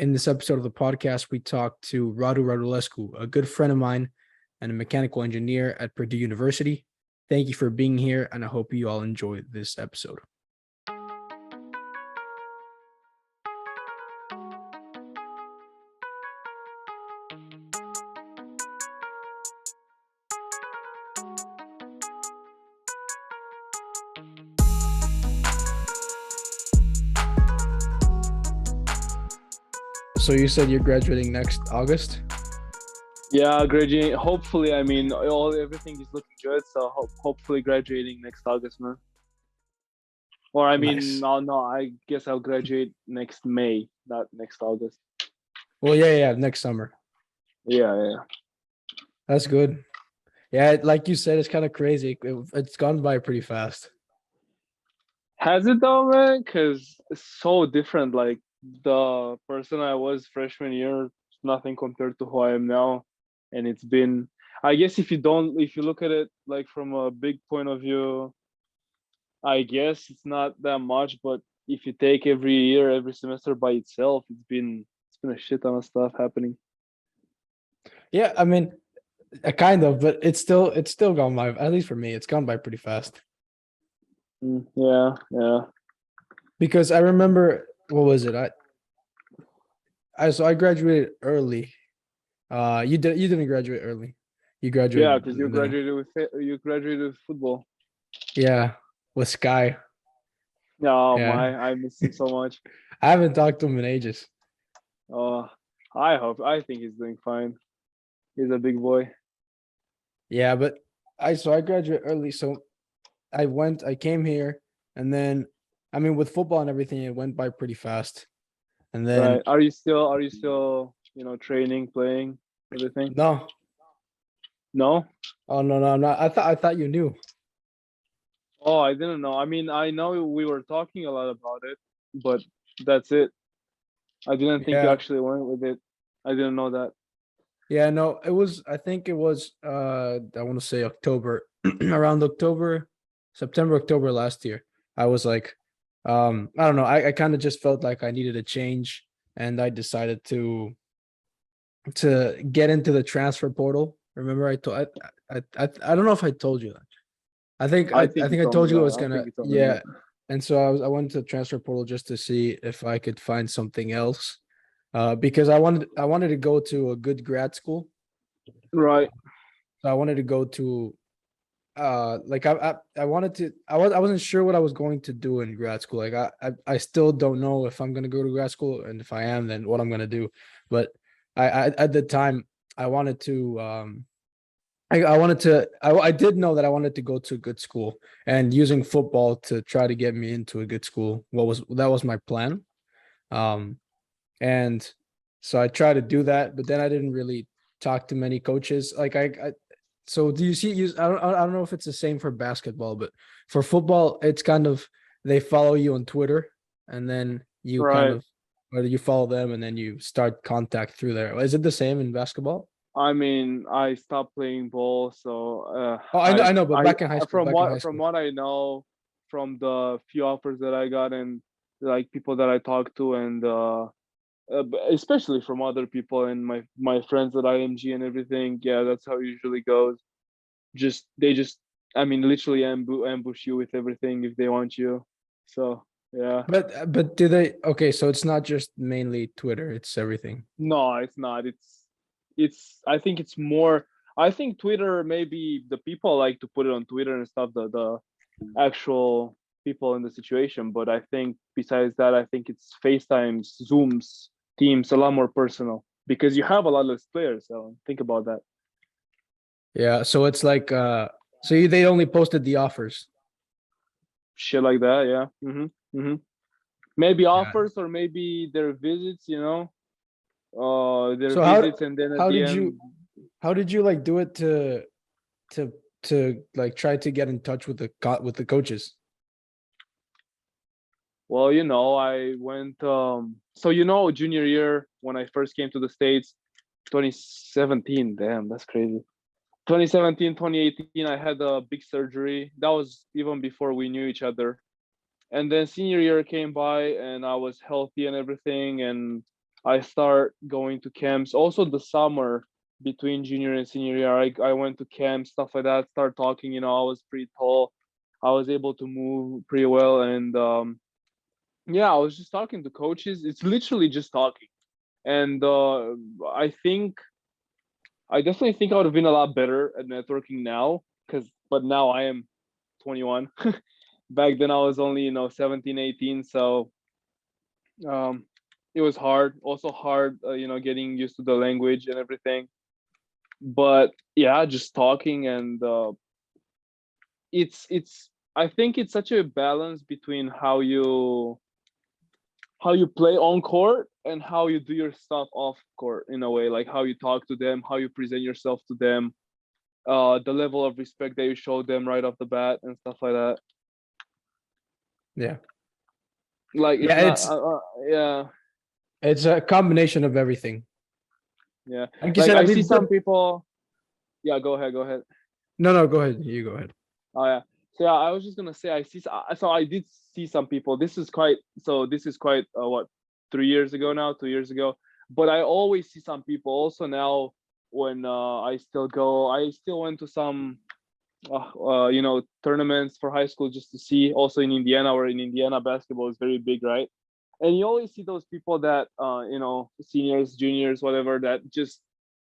In this episode of the podcast, we talked to Radu Radulescu, a good friend of mine and a mechanical engineer at Purdue University. Thank you for being here, and I hope you all enjoy this episode. So you said you're graduating next August? Yeah, graduating. Hopefully, everything is looking good. So hopefully graduating next August, man. Or Nice. no, I guess I'll graduate next May, not next August. Well, yeah, next summer. Yeah. That's good. Yeah, like you said, it's kind of crazy. It's gone by pretty fast. Has it though, man? Because it's so different. Like the person I was freshman year, is nothing compared to who I am now. And it's been, I guess if you look at it like from a big point of view, I guess it's not that much. But if you take every year, every semester by itself, it's been a shit ton of stuff happening. Yeah, I mean, kind of, but it's still gone by. At least for me, it's gone by pretty fast. Yeah. Because I remember, what was it? I graduated early. You didn't graduate early. You graduated. Yeah, because you graduated with football. Yeah, with Sky. Oh Yeah. I miss him so much. I haven't talked to him in ages. I think he's doing fine. He's a big boy. Yeah, but I graduated early, so I came here, and then with football and everything, it went by pretty fast. And then Right. Are you still training, playing, everything? No. Oh no, I'm not. I thought you knew. Oh, I didn't know. I know we were talking a lot about it, but that's it. I didn't think you actually went with it. I didn't know that. Yeah, no, I think it was I want to say October, around September, October last year. I was like, I don't know. I kind of just felt like I needed a change, and I decided to get into the transfer portal. Remember, I don't know if I told you that. I think I told you it was gonna, yeah. And so I went to the transfer portal just to see if I could find something else, because I wanted to go to a good grad school. Right. So I wanted to go to, like I wasn't sure what I was going to do in grad school. Like I still don't know if I'm gonna go to grad school, and if I am, then what I'm gonna do. But I at the time I wanted to I did know that I wanted to go to a good school, and using football to try to get me into a good school. That was my plan. And so I tried to do that, but then I didn't really talk to many coaches. Like so do you see, I don't know if it's the same for basketball, but for football, it's kind of, they follow you on Twitter, and then you kind of, or you follow them and then you start contact through there. Is it the same in basketball? I stopped playing ball, so I know, but back in high school. From what I know, from the few offers that I got and like people that I talked to, and especially from other people and my friends at IMG and everything, yeah, that's how it usually goes. They literally ambush you with everything if they want you. So yeah. But do they? Okay, so it's not just mainly Twitter; it's everything. No, it's not. I think it's more. I think Twitter, maybe the people like to put it on Twitter and stuff, the actual people in the situation. But I think besides that, I think it's FaceTimes, Zooms, Teams, a lot more personal, because you have a lot less players. So think about that. Yeah, so it's like they only posted the offers. Shit like that, yeah. Maybe offers, or maybe their visits, their visits, and then at the end. How did you like do it to like try to get in touch with the coaches? Well, I went junior year, when I first came to the States, 2017. Damn, that's crazy. 2017, 2018, I had a big surgery. That was even before we knew each other. And then senior year came by, and I was healthy and everything, and I start going to camps. Also the summer between junior and senior year, I went to camps, stuff like that. Start talking. I was pretty tall. I was able to move pretty well, and yeah, I was just talking to coaches. It's literally just talking, and I think I definitely think I would have been a lot better at networking now, but now I am 21. Back then I was only 17, 18, so um, it was hard. Also hard, getting used to the language and everything. But yeah, just talking, and it's I think it's such a balance between how you play on court and how you do your stuff off court, in a way, like how you talk to them, how you present yourself to them, the level of respect that you show them right off the bat and stuff like that. Yeah. Like it's Yeah, not yeah. it's a combination of everything. Yeah, Like you like said, I I see mean, some people. Yeah, go ahead. no, go ahead. You go ahead. Oh yeah. So yeah, I was just gonna say so I did see some people. This is quite what, 3 years ago now, 2 years ago. But I always see some people also now when I still went to some tournaments for high school just to see. Also in Indiana, where in Indiana basketball is very big, right? And you always see those people that seniors, juniors, whatever, that just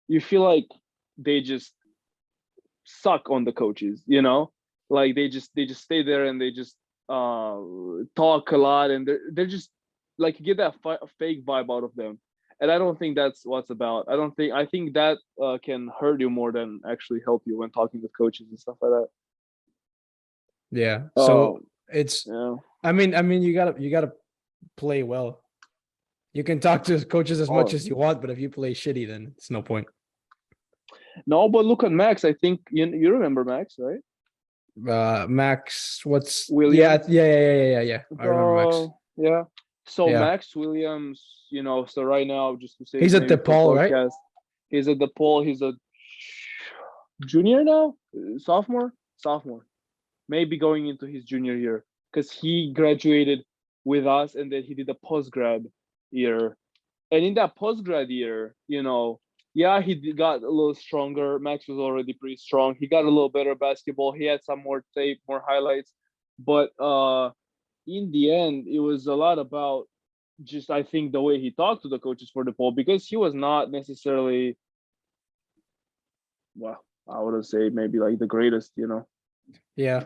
you feel like they just suck on the coaches, like they just stay there and they just talk a lot, and they're just like, you get that fake vibe out of them. And I don't think that's what's about. I think that can hurt you more than actually help you when talking with coaches and stuff like that. Yeah. uh So it's, yeah. I mean, you gotta play well. You can talk to coaches as much Oh as you want, but if you play shitty, then it's no point. no, but look at Max. I think you remember Max, right? Max, yeah, Williams. yeah. I remember Max. So yeah. So Yeah. Max Williams, so right now, just to say He's at maybe for DePaul, right? podcast, he's at the Paul. He's a junior now, sophomore, maybe going into his junior year, because he graduated with us and then he did a post grad year. And in that post grad year, yeah, got a little stronger. Max was already pretty strong. He got a little better basketball. He had some more tape, more highlights, but in the end, it was a lot about just, I think, the way he talked to the coaches for the poll, because he was not necessarily, well, I would say maybe like the greatest. Yeah.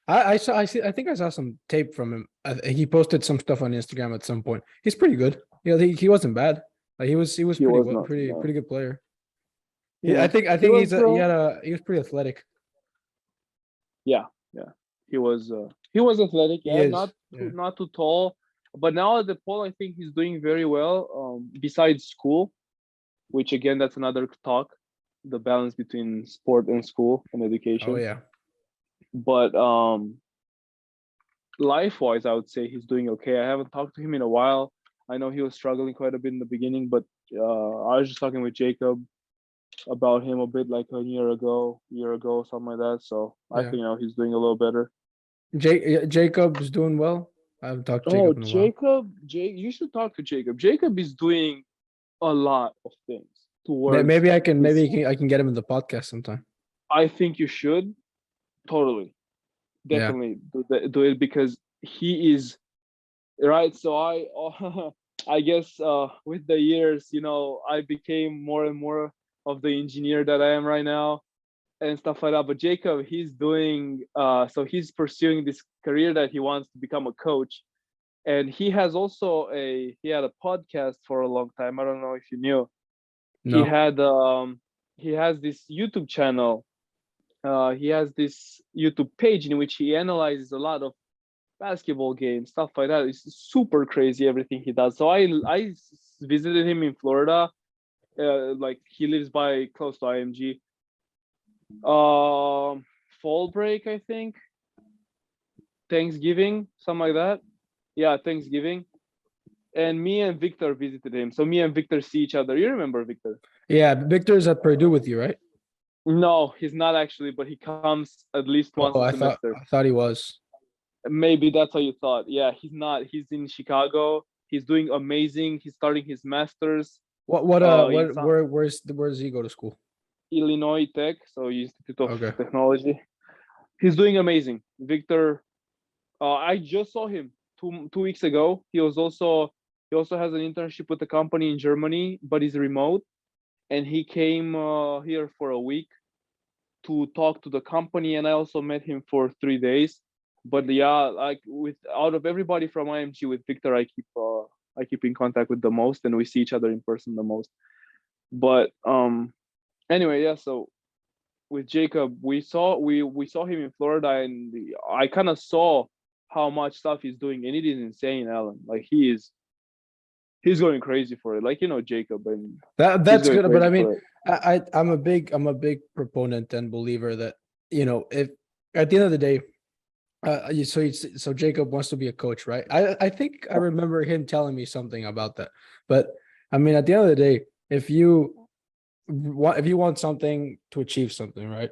I think I saw some tape from him. He posted some stuff on Instagram at some point. He's pretty good. He wasn't bad. Like he was He pretty was well, not pretty bad. pretty good player. Yeah, I he think was. he was pretty athletic. Yeah, yeah. He was athletic. He Yeah, is. not Yeah. not too tall, but now at the poll, I think he's doing very well. Besides school, which again, that's another talk, the balance between sport and school and Oh education. yeah. But life wise, I would say he's doing okay. I haven't talked to him in a while. I know he was struggling quite a bit in the beginning, but I was just talking with Jacob about him a bit, like a year ago, something like that. So I Yeah. think he's doing a little better. Jacob's doing well. I haven't talked to Oh, Jacob in a while. You should talk to Jacob. Jacob is doing a lot of things towards Maybe I can his. I can get him in the podcast sometime. I think you should totally, Yeah. definitely do it, because he is right. So I guess with the years, I became more and more of the engineer that I am right now and stuff like that. But Jacob, he's doing so he's pursuing this career that he wants to become a coach. And he had a podcast for a long time. I don't know if you knew. He No. had he has this YouTube channel. He has this YouTube page in which he analyzes a lot of basketball games, stuff like that. It's super crazy everything he does. So I visited him in Florida. Like he lives by close to IMG. Fall break, I think. Thanksgiving, something like that. Yeah, Thanksgiving. And me and Victor visited him. So me and Victor see each other. You remember Victor? Yeah, Victor's at Purdue with you, right? No, he's not actually, but he comes at least once Oh, a semester. I thought he was. Maybe that's how you thought. Yeah, he's not. He's in Chicago. He's doing amazing. He's starting his master's in where does he go to school? Illinois Tech, so Institute of Okay. Technology. He's doing amazing. Victor, I just saw him 2 weeks ago. He also has an internship with a company in Germany, but he's remote. And he came here for a week to talk to the company, and I also met him for 3 days. But yeah, like with out of everybody from IMG, with Victor, I keep in contact with the most, and we see each other in person the most. But anyway, yeah. So with Jacob, we saw him in Florida, and I kind of saw how much stuff he's doing, and it is insane, Alan. Like he's going crazy for it. Like Jacob, and he's That's going good, but I crazy mean, for it. I'm a big proponent and believer that if at the end of the day, so Jacob wants to be a coach, right? I think I remember him telling me something about that. But I mean, at the end of the day, if you want something to achieve something, right?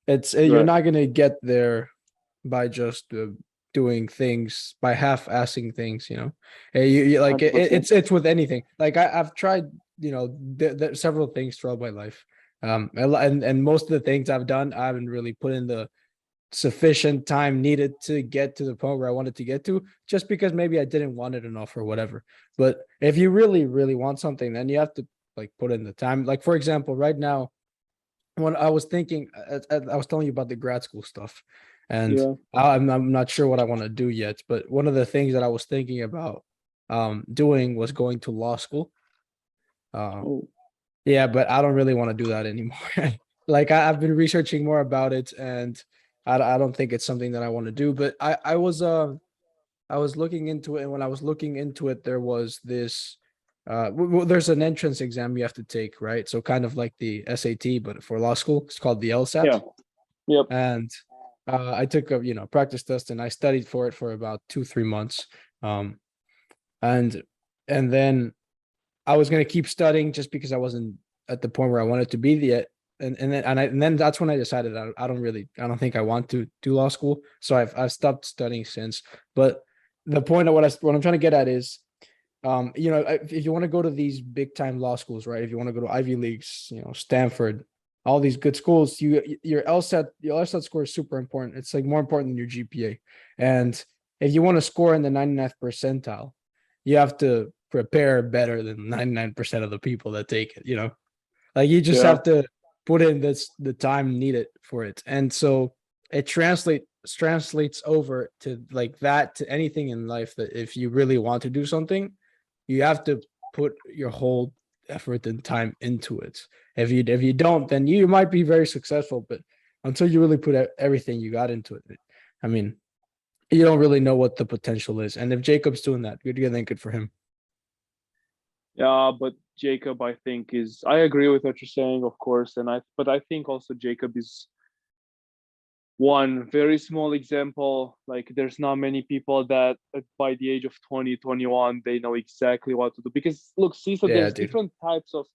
You're Right. not gonna get there by just doing things by half-assing things. Like 100%. it's with anything. Like I've tried, several things throughout my life. And most of the things I've done, I haven't really put in the sufficient time needed to get to the point where I wanted to get to, just because maybe I didn't want it enough or whatever. But if you really, really want something, then you have to like put in the time. Like, for example, right now, when I was thinking, I was telling you about the grad school stuff, and Yeah. I'm not sure what I want to do yet. But one of the things that I was thinking about doing was going to law school. Uh, Oh, yeah, but I don't really want to do that anymore. Like I've been researching more about it, and I don't think it's something that I want to do. But I was looking into it, and when I was looking into it, there was this there's an entrance exam you have to take, right? So kind of like the SAT, but for law school, it's called the yeah. LSAT. Yep. And I took a practice test, and I studied for it for about 2-3 months. Um, and and then I was gonna keep studying just because I wasn't at the point where I wanted to be yet. And then that's when I decided I don't think I want to do law school. So I've stopped studying since. But the point of what I'm trying to get at is, if you want to go to these big time law schools, right? If you want to go to Ivy Leagues, Stanford, all these good schools, your LSAT score is super important. It's like more important than your GPA. And if you want to score in the 99th percentile, you have to prepare better than 99% of the people that take it, like you just Yeah. have to put in the time needed for it. And so it translates over to like that to anything in life, that if you really want to do something, you have to put your whole effort and time into it. If you don't, then you might be very successful, but until you really put everything you got into it, I mean, you don't really know what the potential is. And if Jacob's doing that, good, then good for him. Yeah, but Jacob, I agree with what you're saying, of course, but I think also Jacob is one very small example. Like there's not many people that by the age of 20, 21, they know exactly what to do. Because look, Cesar, Yeah, there's dude. different types of.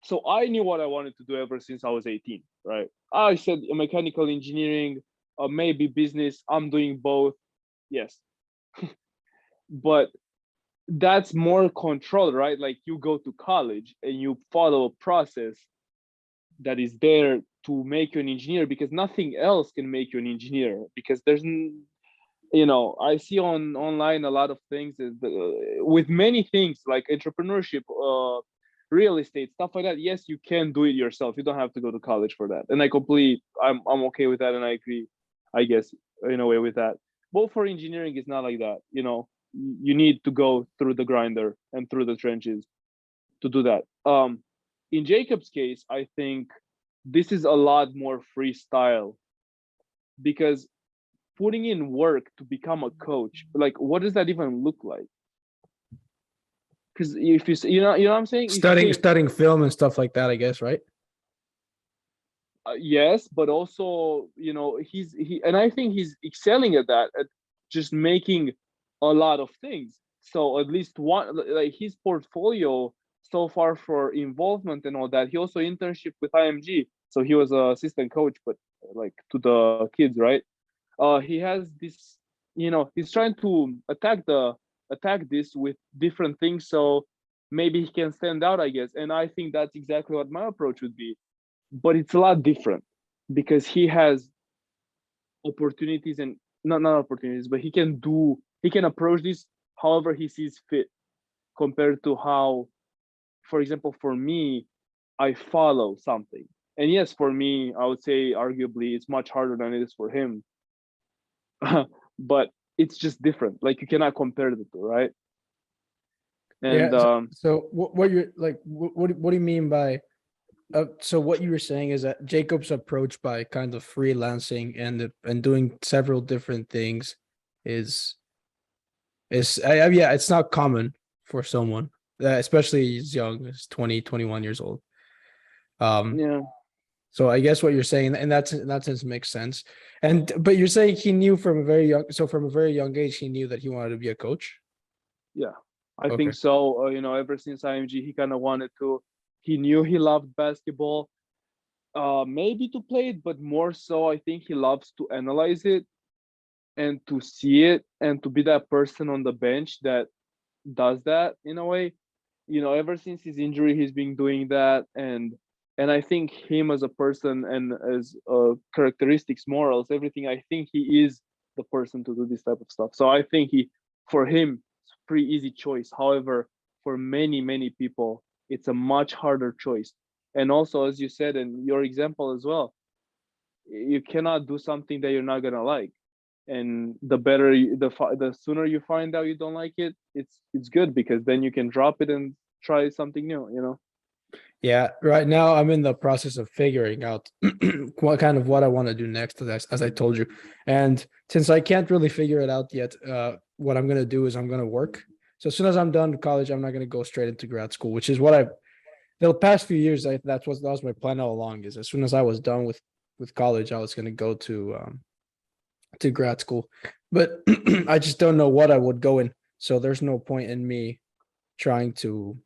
So I knew what I wanted to do ever since I was 18, right? I said mechanical engineering, maybe business. I'm doing both. Yes, but that's more control, right? Like you go to college and you follow a process that is there to make you an engineer, because nothing else can make you an engineer. Because I see online a lot of things with many things like entrepreneurship, real estate, stuff like that. Yes, you can do it yourself. You don't have to go to college for that. And I'm okay with that, and I agree, I guess, in a way with that. But for engineering, it's not like that. You need to go through the grinder and through the trenches to do that. In Jacob's case, I think this is a lot more freestyle, because putting in work to become a coach, like what does that even look like? Because if you know what I'm saying, if you Studying say studying film and stuff like that, I guess, right? yes, but also and I think he's excelling at that, at just making a lot of things. So at least one, like his portfolio so far for involvement and all that. He also internship with IMG, so he was a assistant coach, but like to the kids, right? He has this, he's trying to attack attack this with different things, so maybe he can stand out, I guess. And I think that's exactly what my approach would be. But it's a lot different because he has opportunities, and not opportunities, but he can approach this however he sees fit, compared to how, for example, for me, I follow something. And yes, for me, I would say arguably it's much harder than it is for him. But it's just different. Like, you cannot compare the two, right? And Yeah. So what you're like, what do you mean by, so what you were saying is that Jacob's approach by kind of freelancing and doing several different things is yeah, it's not common for someone, especially as young as 20, 21 years old. yeah, So I guess what you're saying in that sense makes sense. But you're saying he knew from a very young age, he knew that he wanted to be a coach. yeah, I Okay. think so. Ever since IMG, he kind of wanted to. He knew he loved basketball, maybe to play it, but more so, I think he loves to analyze it and to see it and to be that person on the bench that does that in a way. Ever since his injury, he's been doing that, and I think him as a person and as characteristics, morals, everything, I think he is the person to do this type of stuff. So I think for him, it's a pretty easy choice. However, for many people, it's a much harder choice. And also, as you said in your example as well, you cannot do something that you're not gonna like. And the sooner you find out you don't like it, it's good, because then you can drop it and try something new. Yeah, right now I'm in the process of figuring out what I want to do next, as I told you. And since I can't really figure it out yet, what I'm gonna do is I'm gonna work. So as soon as I'm done college, I'm not gonna go straight into grad school, which is what the past few years, that was my plan all along. Is as soon as I was done with college, I was gonna go to grad school, but I just don't know what I would go in. So there's no point in me trying to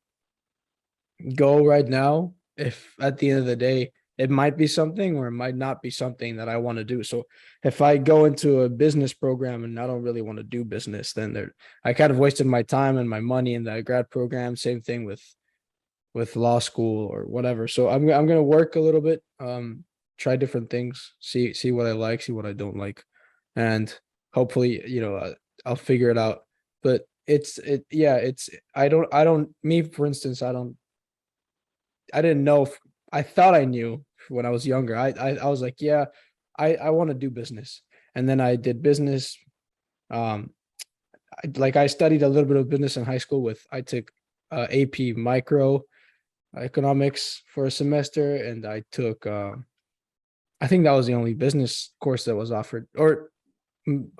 go right now, if at the end of the day it might be something or it might not be something that I want to do. So if I go into a business program and I don't really want to do business, then I kind of wasted my time and my money in that grad program. Same thing with law school or whatever. So I'm gonna work a little bit, try different things, see what I like, see what I don't like, and hopefully, I'll figure it out. But it's I don't me, for instance, I didn't know if I thought I knew when I was younger. I was like, yeah, I want to do business. And then I did business. I studied a little bit of business in high school. I took AP micro economics for a semester, and I took I think that was the only business course that was offered, or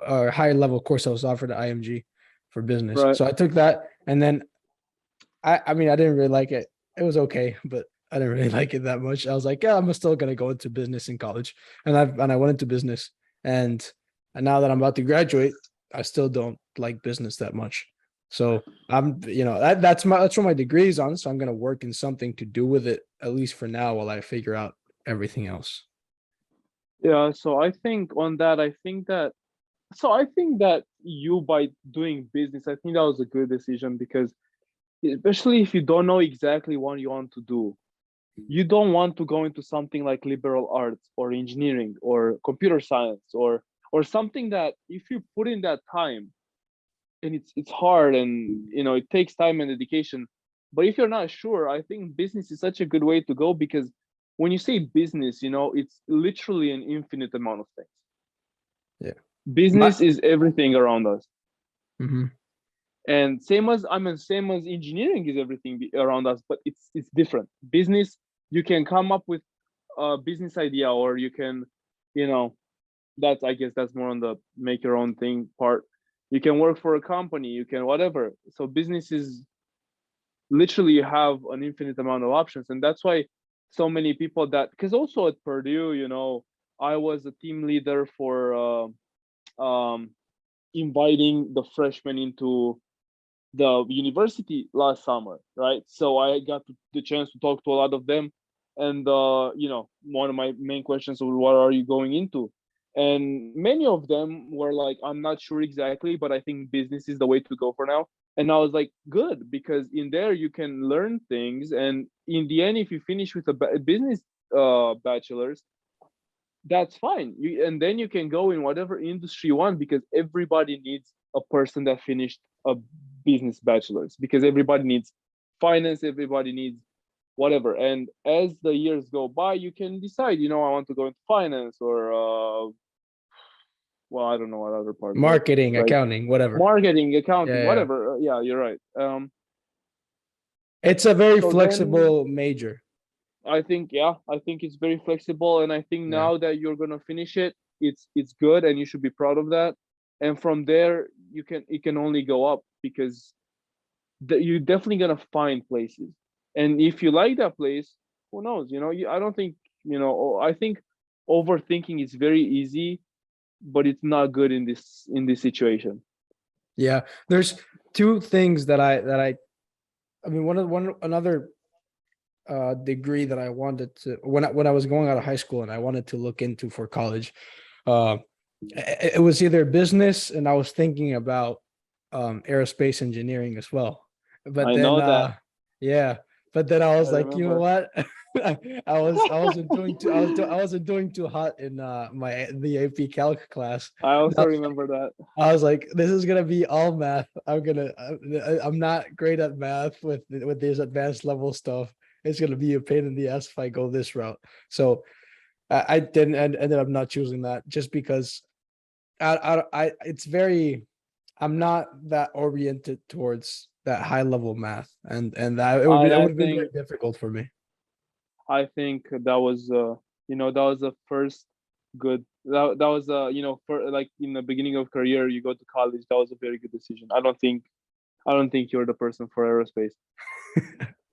higher level course that was offered at IMG for business. Right. So I took that, and then I mean, I didn't really like it. It was okay, but I didn't really like it that much. I was like, yeah, I'm still gonna go into business in college, and I went into business, and now that I'm about to graduate, I still don't like business that much. So that's where my degree is on. So I'm gonna work in something to do with it, at least for now, while I figure out everything else. Yeah, so I think on that, I think that you, by doing business, I think that was a good decision, because especially if you don't know exactly what you want to do, you don't want to go into something like liberal arts or engineering or computer science, or something that, if you put in that time, and it's hard, and it takes time and dedication. But if you're not sure, I think business is such a good way to go, because when you say business, it's literally an infinite amount of things. Yeah. Business is everything around us. Mhm. And same as engineering is everything around us, but it's different. Business, you can come up with a business idea, or you can, you know that's, I guess, that's more on the make your own thing part. You can work for a company, you can whatever. So business is literally, you have an infinite amount of options. And that's why so many people, that because also at Purdue, I was a team leader for inviting the freshmen into the university last summer, right? So I got the chance to talk to a lot of them, and one of my main questions was, what are you going into? And many of them were like, I'm not sure exactly, but I think business is the way to go for now. And I was like, good, because in there you can learn things, and in the end, if you finish with a business bachelor's, that's fine. And then you can go in whatever industry you want, because everybody needs a person that finished a business bachelor's, because everybody needs finance, everybody needs whatever. And as the years go by, you can decide, I want to go into finance, or well, I don't know what other part, but Marketing, like accounting, whatever. marketing, accounting, Yeah. whatever. Yeah, you're right. It's a very So then flexible major. I think, yeah, I think it's very flexible, and I think Yeah. now that you're gonna finish it, it's good, and you should be proud of that. And from there, it can only go up, because you're definitely gonna find places, and if you like that place, who knows? I don't think, I think overthinking is very easy, but it's not good in this situation. Yeah. There's two things I mean, one another degree that I wanted to when I was going out of high school and I wanted to look into for college. Uh it was either business, and I was thinking about aerospace engineering as well. But I then know that. yeah, but then I I was like, you know remember. what? I wasn't doing too hot in the AP Calc class. I And I also was remember that. I was like, this is gonna be all math. I'm not great at math with this advanced level stuff. It's gonna be a pain in the ass if I go this route. So I didn't and ended up not choosing that just because it's very I'm not that oriented towards that high level math, and that I it I would have been very think difficult for me. I think that was that was the first good, that was for like in the beginning of career, you go to college, that was a very good decision. I don't think you're the person for aerospace.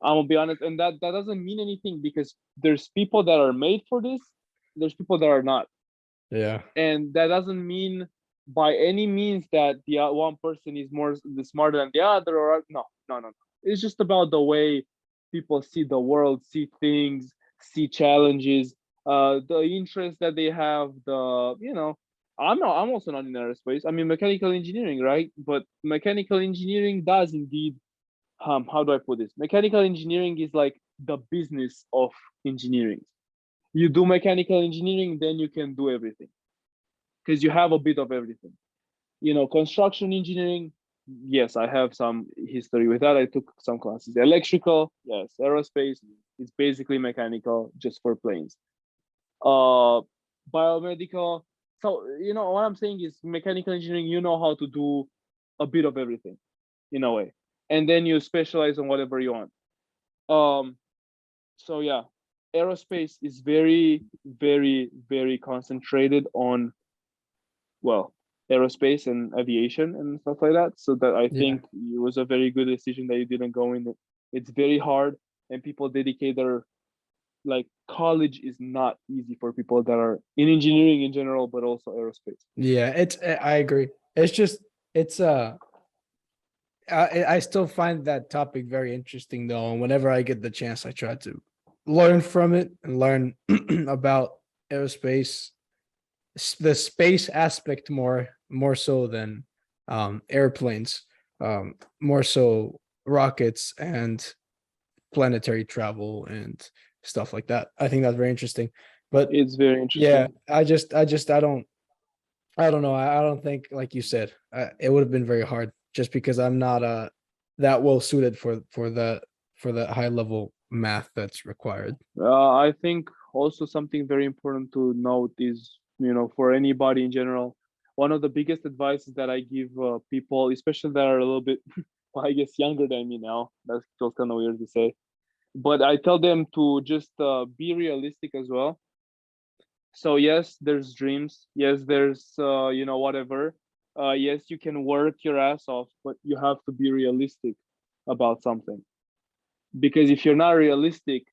I'm gonna be honest, and that doesn't mean anything, because there's people that are made for this, there's people that are not, Yeah. and that doesn't mean by any means that the one person is more smarter than the other, or no, no, no, no. It's just about the way people see the world, see things, see challenges, the interest that they have. I'm also not in aerospace. I mean, mechanical engineering, right? But mechanical engineering does indeed, how do I put this? Mechanical engineering is like the business of engineering. You do mechanical engineering, then you can do everything, because you have a bit of everything. Construction engineering, yes, I have some history with that. I took some classes. Electrical, yes. Aerospace, it's basically mechanical, just for planes. Uh, Biomedical. So, what I'm saying is mechanical engineering, you know how to do a bit of everything in a way. And then you specialize on whatever you want. Um, so yeah, aerospace is very, very, very concentrated on, well, aerospace and aviation and stuff like that. So that I Yeah. think it was a very good decision that you didn't go in it. It's very hard, and people dedicate their, like, college is not easy for people that are in engineering in general, but also aerospace. Yeah, I agree. It's just it's I still find that topic very interesting though, and whenever I get the chance, I try to learn from it and learn about aerospace, the space aspect more so than airplanes, more so rockets and planetary travel and stuff like that. I think that's very interesting. But It's very yeah, interesting. I don't know. I don't think, like you said, it would have been very hard just because I'm not that well suited for the high level math that's required. I think also something very important to note is, for anybody in general, one of the biggest advices that I give people, especially that are a little bit, well, I guess younger than me now. That feels kind of weird to say, but I tell them to just be realistic as well. So yes, there's dreams. Yes, there's whatever. Yes, you can work your ass off, but you have to be realistic about something. Because if you're not realistic,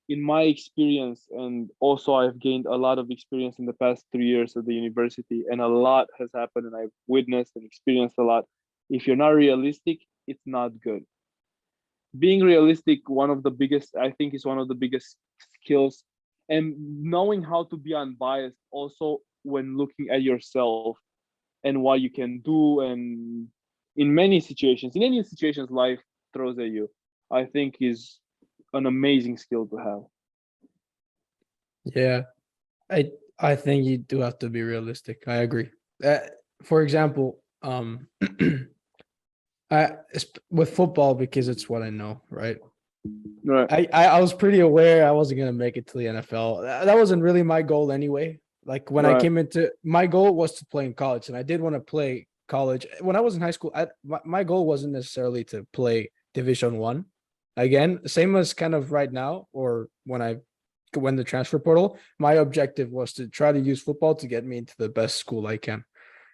in my experience, and also I've gained a lot of experience in the past 3 years at the university, and a lot has happened, and I've witnessed and experienced a lot. If you're not realistic, it's not good. Being realistic, one of the biggest, I think, is one of the biggest skills, and knowing how to be unbiased also when looking at yourself and what you can do, and in many situations, in any situations life throws at you, I think is an amazing skill to have. Yeah, I think you do have to be realistic. I agree. For example, with football, because it's what I know, right? Right. I was pretty aware I wasn't gonna make it to the NFL. That wasn't really my goal anyway. Like when I Right. came into, my goal was to play in college, and I did want to play college. When I was in high school, my goal wasn't necessarily to play Division 1. Again, same as kind of right now, or when I went the transfer portal. My objective was to try to use football to get me into the best school I can.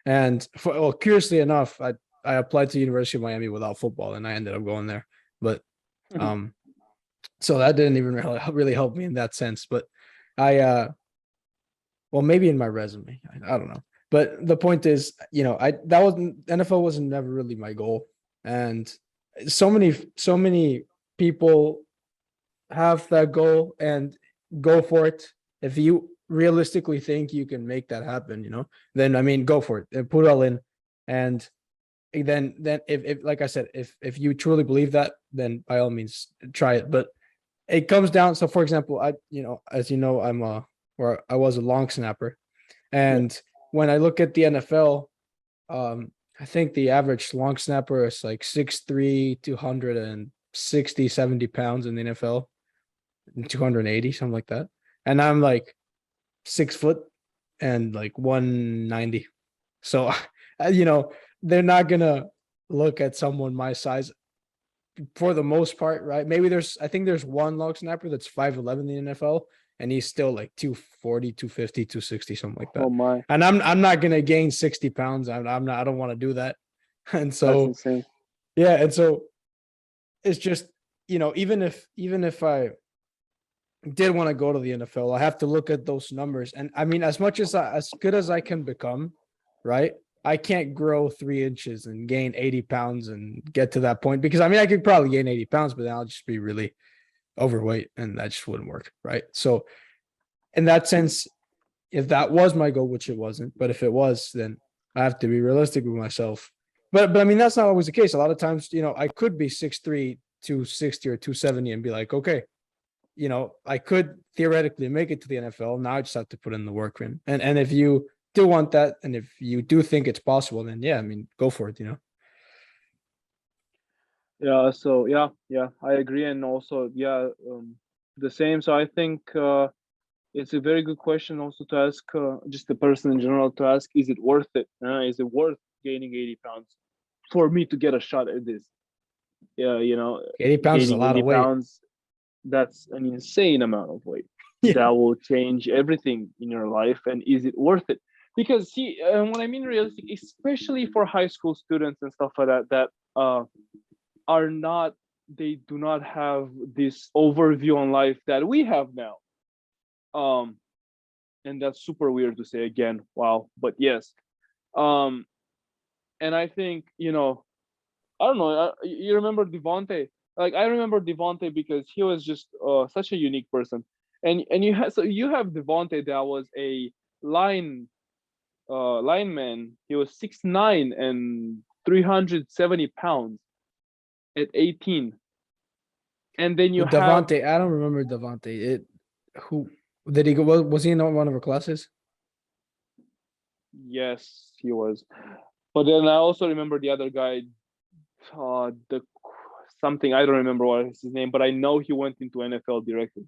And curiously enough, I applied to University of Miami without football, and I ended up going there. But so that didn't even really help me in that sense. But I well, maybe in my resume, I don't know. But the point is, that wasn't, NFL wasn't never really my goal. And so many people have that goal and go for it. If you realistically think you can make that happen, then I mean, go for it and put it all in. And then if like I said, if you truly believe that, then by all means try it. But it comes down. So for example, as you know, I was a long snapper. And when I look at the NFL, I think the average long snapper is like 6'3", 260, 70 pounds in the NFL, 280, something like that. And I'm like 6 foot and like 190. So, they're not gonna look at someone my size for the most part, right? Maybe I think there's one long snapper that's 5'11" in the NFL, and he's still like 240, 250, 260, something like that. Oh my, And I'm not gonna gain 60 pounds. I'm not. I don't want to do that. And that's so insane. yeah, and so it's just, even if I did want to go to the NFL, I have to look at those numbers. And I mean, as good as I can become, right? I can't grow 3 inches and gain 80 pounds and get to that point, because I mean, I could probably gain 80 pounds, but then I'll just be really overweight and that just wouldn't work. Right. So in that sense, if that was my goal, which it wasn't, but if it was, then I have to be realistic with myself. But I mean, that's not always the case. A lot of times, I could be 6'3", 260 or 270 and be like, okay, I could theoretically make it to the NFL. Now I just have to put in the work in. And if you do want that, and if you do think it's possible, then yeah, I mean, go for it, Yeah, so yeah, I agree. And also, yeah, the same. So I think it's a very good question also to ask, just the person in general to ask, is it worth it? Is it worth gaining 80 pounds for me to get a shot at this? Yeah, 80 pounds is a gaining lot 80 of weight. pounds, that's an insane amount of weight. Yeah. That will change everything in your life. And is it worth it? Because see, when I mean realistic, especially for high school students and stuff like that, that are not, they do not have this overview on life that we have now. And that's super weird to say again. Wow. But yes. And I think, I don't know. You remember Devontae? Like, I remember Devontae because he was just such a unique person. And you have Devontae that was a lineman. He was 6'9" and 370 pounds at 18. And then you have, Devontae, I don't remember Devontae. Who did he go? Was he in one of our classes? yes, he was. But then I also remember the other guy, the something, I don't remember what is his name, but I know he went into NFL directly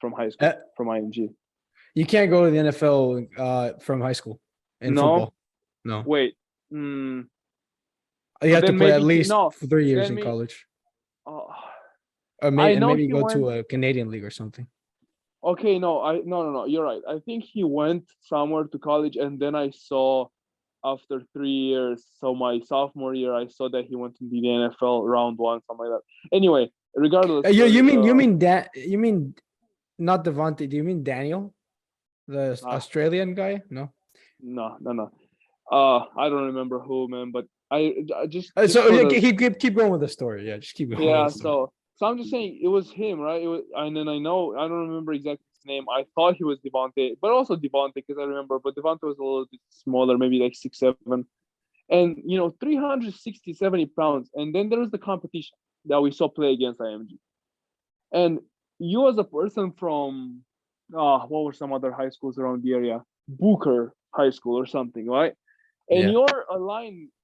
from high school, from IMG. You can't go to the NFL from high school in football. No. Wait. You have to then play at maybe least 3 years in me. college. Uh, Or I know maybe he go went. to a Canadian league or something. Okay, no. You're right. I think he went somewhere to college, and then I saw after 3 years, so my sophomore year, I saw that he went to the NFL round 1, something like that. Anyway, regardless. You mean not Devontae? Do you mean Daniel, the Australian guy? No. No. I don't remember who, man, but I just So yeah, keep going with the story. Yeah, just keep going. Yeah, so I'm just saying it was him, right? And then I don't remember exactly his name. I thought he was Devontae, but also Devontae because I remember. But Devontae was a little bit smaller, maybe like 6'7", and 360, 70 pounds. And then there was the competition that we saw play against IMG. And you as a person from what were some other high schools around the area? Booker High School or something, right? And Yeah. you're a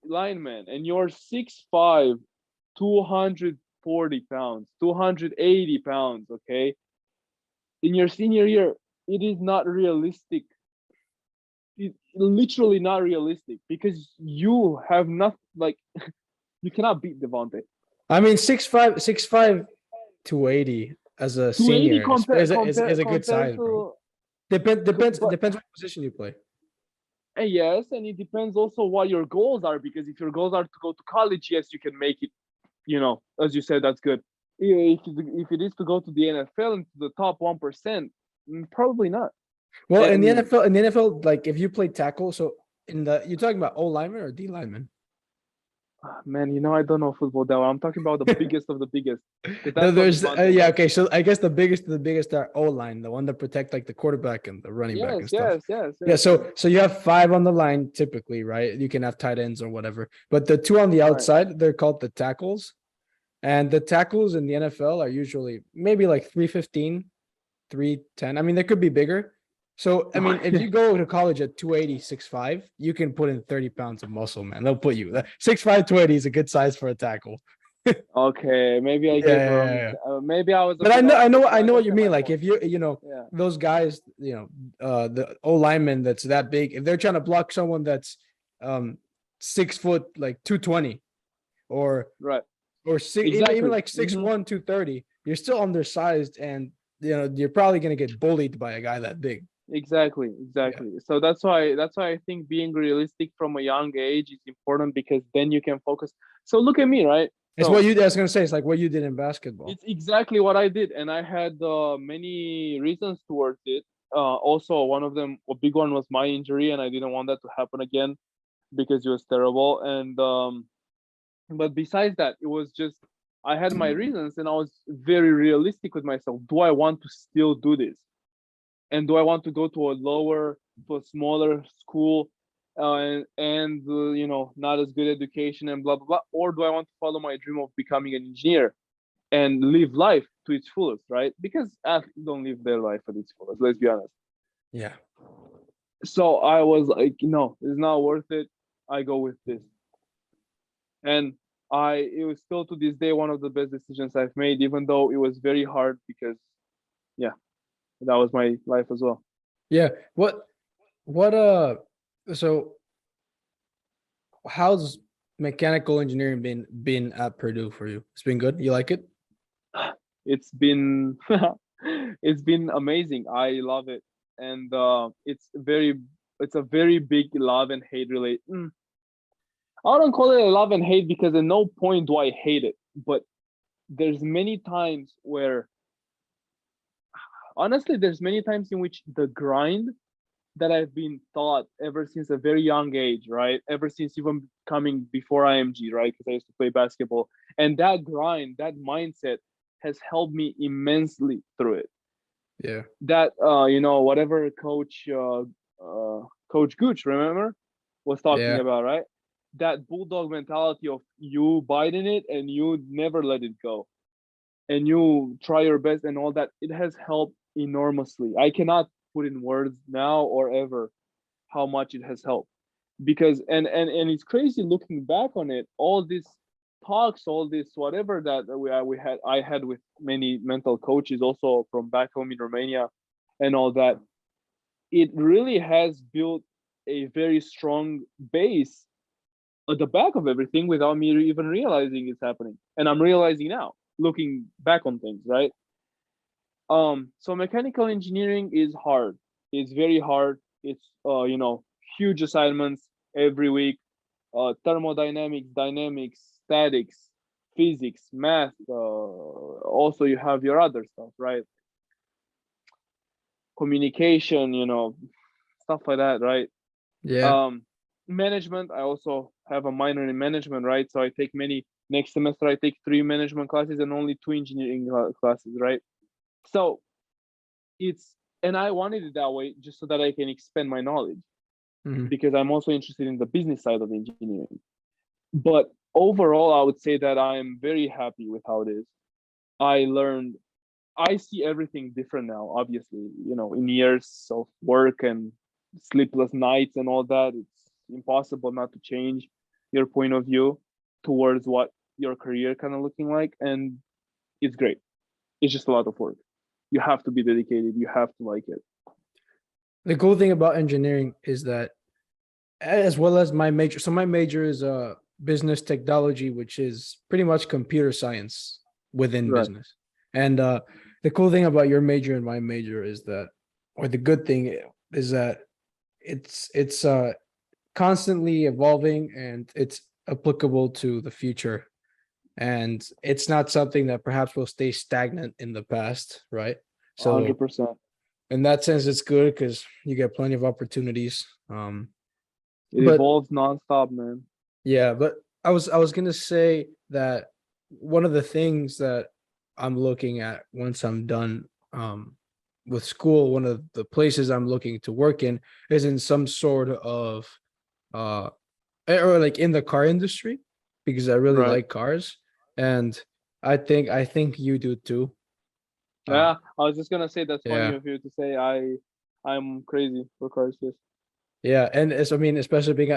lineman, and you're 6'5", 240 pounds, 280 pounds, okay? In your senior year, it is not realistic. It's literally not realistic because you have not, like, you cannot beat Devontae. I mean, 6'5", 280 as a 280 senior is a good compared size, bro. to, Depends but depends what position you play. yes, and it depends also what your goals are, because if your goals are to go to college, yes, you can make it, as you said, that's good. If it is to go to the NFL and to the top 1%, probably not. Well, And in the NFL, like if you play tackle, so you're talking about O lineman or D lineman? man, I don't know football that well. I'm talking about the biggest of the biggest, because No, that's what there's Devontae yeah, was. okay. So I guess the biggest of the biggest are O line, the one that protect like the quarterback and the running back and Yes, stuff. yes, yes, Yeah, yes. so you have 5 on the line typically, right? You can have tight ends or whatever, but the 2 on the Right. outside, they're called the tackles, and the tackles in the NFL are usually maybe like 315, 310. I mean, they could be bigger. So I mean, if you go to college at 280, 6'5", you can put in 30 pounds of muscle, man. They'll put you 6'5", 280 is a good size for a tackle. Okay, maybe I Yeah, gave yeah, wrong. yeah. Maybe I was a But bit off, but I know what that's you my mean. Like point. if you Yeah. those guys, the O lineman that's that big, if they're trying to block someone that's 6 foot, like 220, or Right. six, even Exactly. like 6'1", 230, you're still undersized, and you're probably gonna get bullied by a guy that big. Exactly. Yeah. So that's why I think being realistic from a young age is important, because then you can focus. So look at me, right? It's So what I was gonna say. It's like what you did in basketball. it's exactly what I did, and I had many reasons towards it. Also, one of them, a big one, was my injury, and I didn't want that to happen again because it was terrible. And but besides that, it was just, I had my reasons, and I was very realistic with myself. Do I want to still do this? And do I want to go to a smaller school, and not as good education and blah blah blah, or do I want to follow my dream of becoming an engineer and live life to its fullest, right? Because athletes don't live their life at its fullest, let's be honest. Yeah. So I was like, no, it's not worth it. I go with this. And it was still to this day one of the best decisions I've made, even though it was very hard, because yeah, that was my life as well. Yeah. What so how's mechanical engineering been at Purdue for you? It's been good. You like it? It's been it's been amazing. I love it. And it's a very big love and hate relate. I don't call it a love and hate, because at no point do I hate it. But there's many times where, honestly, there's many times in which the grind that I've been taught ever since a very young age, right? Ever since even coming before IMG, right? Because I used to play basketball. And that grind, that mindset has helped me immensely through it. Yeah. That whatever Coach Gooch, remember, was talking Yeah. about, right? That bulldog mentality of you biting it and you never let it go, and you try your best and all that. It has helped enormously. I cannot put in words now or ever how much it has helped, because and it's crazy looking back on it. All these talks, all this whatever that I had with many mental coaches also from back home in Romania, and all that. It really has built a very strong base at the back of everything without me even realizing it's happening. And I'm realizing now, looking back on things, right? So mechanical engineering is hard. It's very hard. It's huge assignments every week. Thermodynamics, dynamics, statics, physics, math. Also, you have your other stuff, right? Communication, stuff like that, right? Yeah. Management. I also have a minor in management, right? So I take next semester. I take 3 management classes and only 2 engineering classes, right? So it's And I wanted it that way just so that I can expand my knowledge, Mhm. because I'm also interested in the business side of engineering. But overall, I would say that I am very happy with how it is. I learned, I see everything different now, obviously, in years of work and sleepless nights and all that, it's impossible not to change your point of view towards what your career kind of looking like. And it's great. It's just a lot of work. You have to be dedicated. You have to like it. The cool thing about engineering is that, as well as my major, so my major is business technology, which is pretty much computer science within Right. business. And the cool thing about your major and my major is that, or the good thing is that it's constantly evolving and it's applicable to the future. And it's not something that perhaps will stay stagnant in the past, right? So 100%. in that sense, it's good because you get plenty of opportunities. It But evolves nonstop, man. yeah, but I was gonna say that one of the things that I'm looking at once I'm done with school, one of the places I'm looking to work in is in some sort of uh or like in the car industry, because I really Right. like cars, and I think you do too. Uh Yeah, I was just gonna say that's funny yeah. of you to say I'm crazy for cars. Yes. Yeah, and as I mean, especially being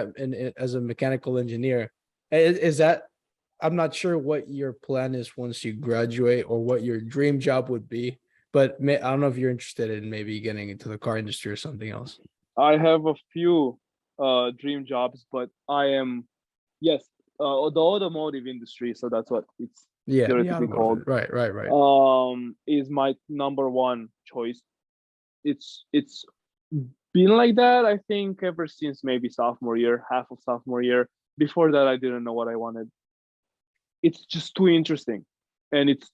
as a mechanical engineer, is that, I'm not sure what your plan is once you graduate or what your dream job would be, but I don't know if you're interested in maybe getting into the car industry or something else. I have a few dream jobs, but I am, yes, the automotive industry, so that's what it's Yeah, the theoretically called, automotive. Right, right, right. is my number one choice. It's been like that, I think, ever since maybe sophomore year, half of sophomore year. Before that, I didn't know what I wanted. It's just too interesting, and it's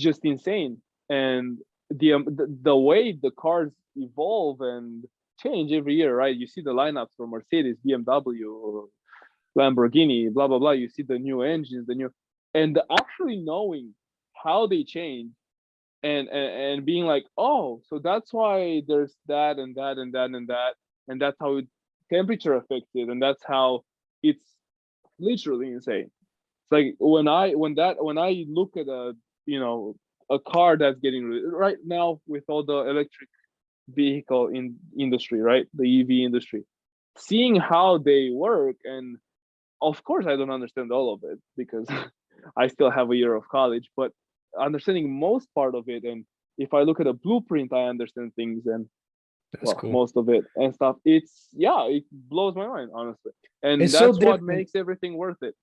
just insane. And the way the cars evolve and change every year, right? You see the lineups for Mercedes, BMW, Lamborghini, blah blah blah. You see the new engines, the new, and actually knowing how they change, and being like, oh, so that's why there's that and that and that and that, and that's how temperature affects it, and that's how it's literally insane. It's like when I look at you know a car that's getting right now with all the electric vehicle industry, right? The EV industry, seeing how they work, and of course I don't understand all of it because I still have a year of college, but understanding most part of it, and if I look at a blueprint, I understand things, and That's well, cool. most of it and stuff. It's yeah, it blows my mind honestly, and It's so that's what different. makes everything worth it.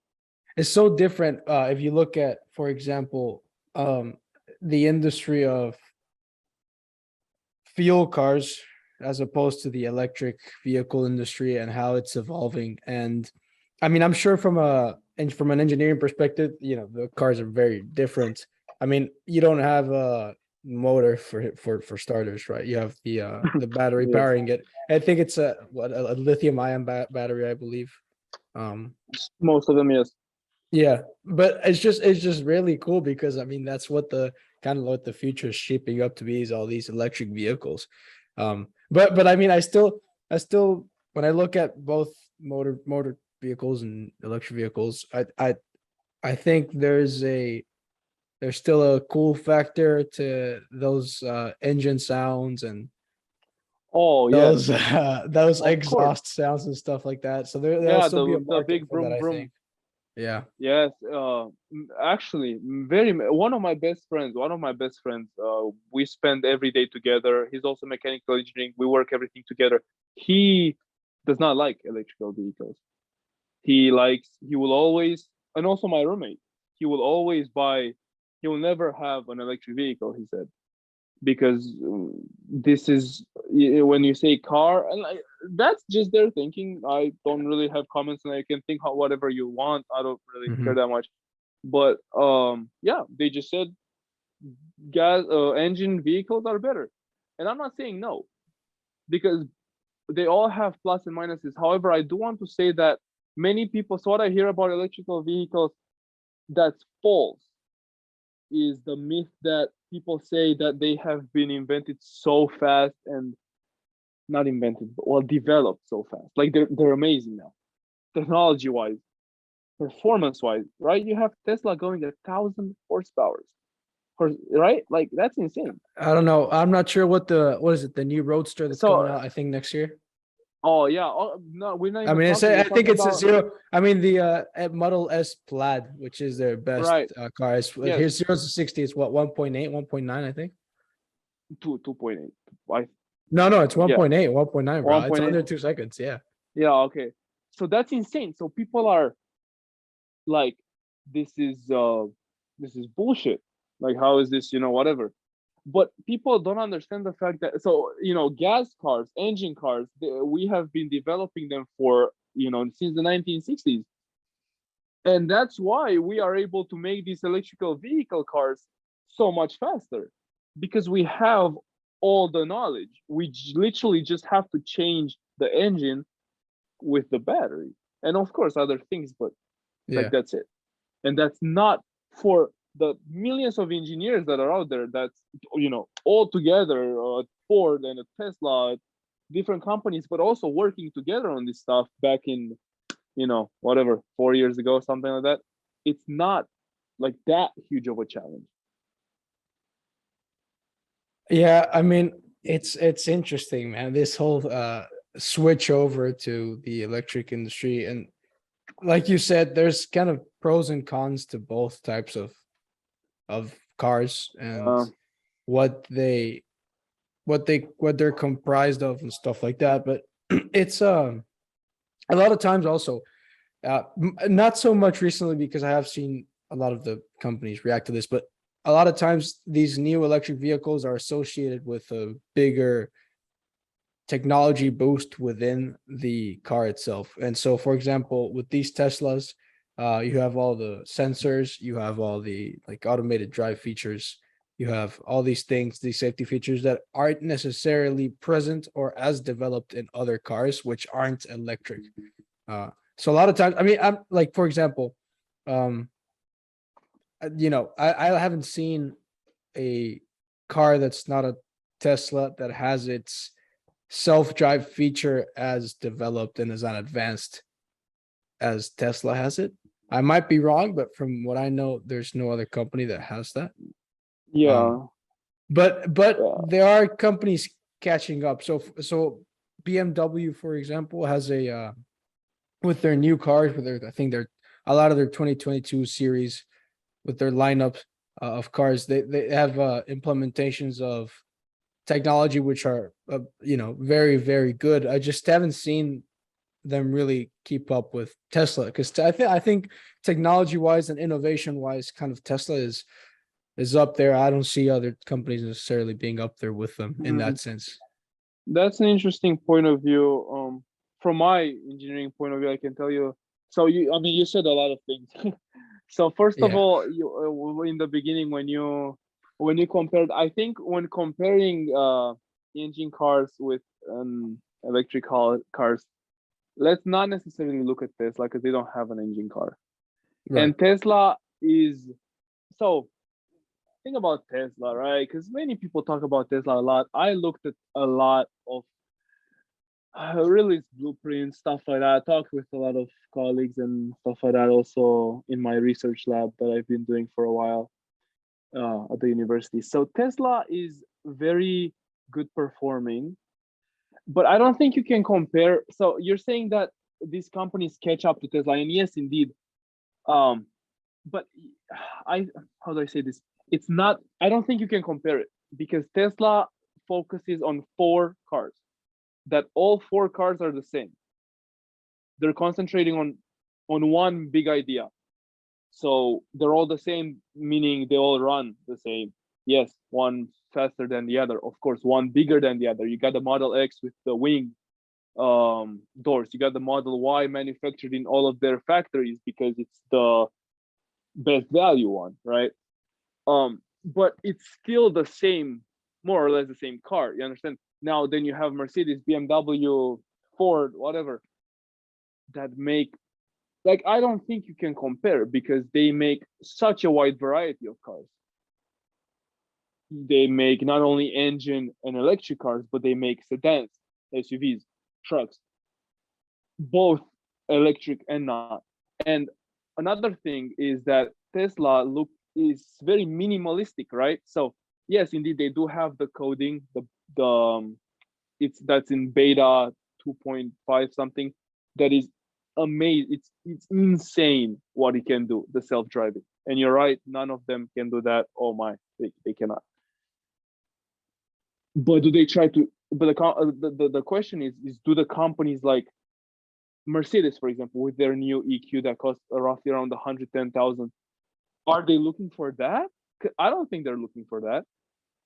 It's so different. If you look at, for example, the industry of fuel cars as opposed to the electric vehicle industry and how it's evolving. And I mean, I'm sure from an engineering perspective, the cars are very different. I mean, you don't have a motor for starters, right? You have the battery Yes, powering it. I think it's a lithium ion battery, I believe. Um, most of them, yes. yeah, but it's just really cool because I mean that's what the kind of what the future is shaping up to be, is all these electric vehicles. But I mean I still when I look at both motor vehicles and electric vehicles, I think there's still a cool factor to those engine sounds and Oh yes, those of course. exhaust sounds and stuff like that. So there'll Yeah, still be a the market big for that, broom I broom. think. Yeah. Yes, actually, one of my best friends. One of my best friends. We spend every day together. He's also mechanical engineering. We work everything together. He does not like electrical vehicles. He will always, and also my roommate. He will always buy. He will never have an electric vehicle. He said because this is when you say car, and that's just their thinking. I don't really have comments, and I can think whatever you want. I don't really care Mhm. that much. But yeah, they just said gas engine vehicles are better, and I'm not saying no, because they all have plus and minuses. However, I do want to say that many people, so what I hear about electrical vehicles, that's false. is the myth that people say that they have been invented so fast and not invented, but well, developed so fast. Like they're amazing now, technology wise, performance wise, right? You have Tesla going 1,000 horsepower, right? Like that's insane. I don't know. I'm not sure what is it, the new Roadster that's coming So, out, I think next year. oh yeah, oh, no, we're not I even mean, talking. I We're think talking it's a about zero. I mean, the Model S Plaid, which is their best right. car, is Yes, here's 0 to 60. It's what, 1.8, 1.9, I think. 2.8. I No, it's yeah, 1.8, 1.9, bro. It's 1.8. under 2 seconds. Yeah. Yeah, okay. So that's insane. So people are like, this is this is bullshit. Like, how is this? Whatever. But people don't understand the fact that, so gas cars, engine cars, we have been developing them for since the 1960s, and that's why we are able to make these electrical vehicle cars so much faster, because we have all the knowledge. We literally just have to change the engine with the battery, and of course other things, but like Yeah. that's it. And that's not for the millions of engineers that are out there, that's all together, Ford and Tesla, different companies, but also working together on this stuff back in whatever, 4 years ago, something like that. It's not like that huge of a challenge. Yeah. I mean, it's interesting, man. This whole switch over to the electric industry. And like you said, there's kind of pros and cons to both types of cars, and uh, what they're comprised of and stuff like that. But it's a lot of times also, not so much recently, because I have seen a lot of the companies react to this, but a lot of times these new electric vehicles are associated with a bigger technology boost within the car itself. And so, for example, with these Teslas, you have all the sensors, you have all the like automated drive features, you have all these things, these safety features that aren't necessarily present or as developed in other cars, which aren't electric. So a lot of times, I mean, I'm like, for example, um, I haven't seen a car that's not a Tesla that has its self-drive feature as developed and as advanced as Tesla has it. I might be wrong, but from what I know, there's no other company that has that. Um, yeah, but yeah, there are companies catching up. So BMW, for example, has a with their new cars, with their, I think they're a lot of their 2022 series, with their lineup of cars, they have implementations of technology which are very, very good. I just haven't seen them really keep up with Tesla, because I think technology wise and innovation wise, kind of Tesla is up there. I don't see other companies necessarily being up there with them in mm, that sense. that's an interesting point of view. From my engineering point of view, I can tell you. So I mean, you said a lot of things. So first of Yeah. all, in the beginning, when you compared, I think when comparing engine cars with electric cars, let's not necessarily look at Tesla because they don't have an engine car, Right. and Tesla is, so think about Tesla, right? Because many people talk about Tesla a lot. I looked at a lot of release blueprints, stuff like that. I talked with a lot of colleagues and stuff like that also in my research lab that I've been doing for a while at the university. So Tesla is very good performing, but I don't think you can compare. So you're saying that these companies catch up to Tesla, and yes, indeed. Um, but I, how do I say this? It's not. I don't think you can compare it, because Tesla focuses on 4 cars. That all 4 cars are the same. They're concentrating on one big idea. So they're all the same, meaning they all run the same. Yes, one faster than the other. Of course, one bigger than the other. You got the Model X with the wing doors. You got the Model Y manufactured in all of their factories because it's the best value one, right? But it's still the same, more or less the same car. You understand? Now, then you have Mercedes, BMW, Ford, whatever, that make, like, I don't think you can compare because they make such a wide variety of cars. they make not only engine and electric cars, but they make sedans, SUVs, trucks, both electric and not. And another thing is that Tesla is very minimalistic, right? So yes, indeed, they do have the coding, the that's in beta 2.5 something, that is amazing. It's insane what it can do, the self-driving. And you're right, none of them can do that. Oh my, they cannot. But do they try to? But the question is do the companies like Mercedes, for example, with their new EQ that costs roughly around 110,000, are they looking for that? I don't think they're looking for that.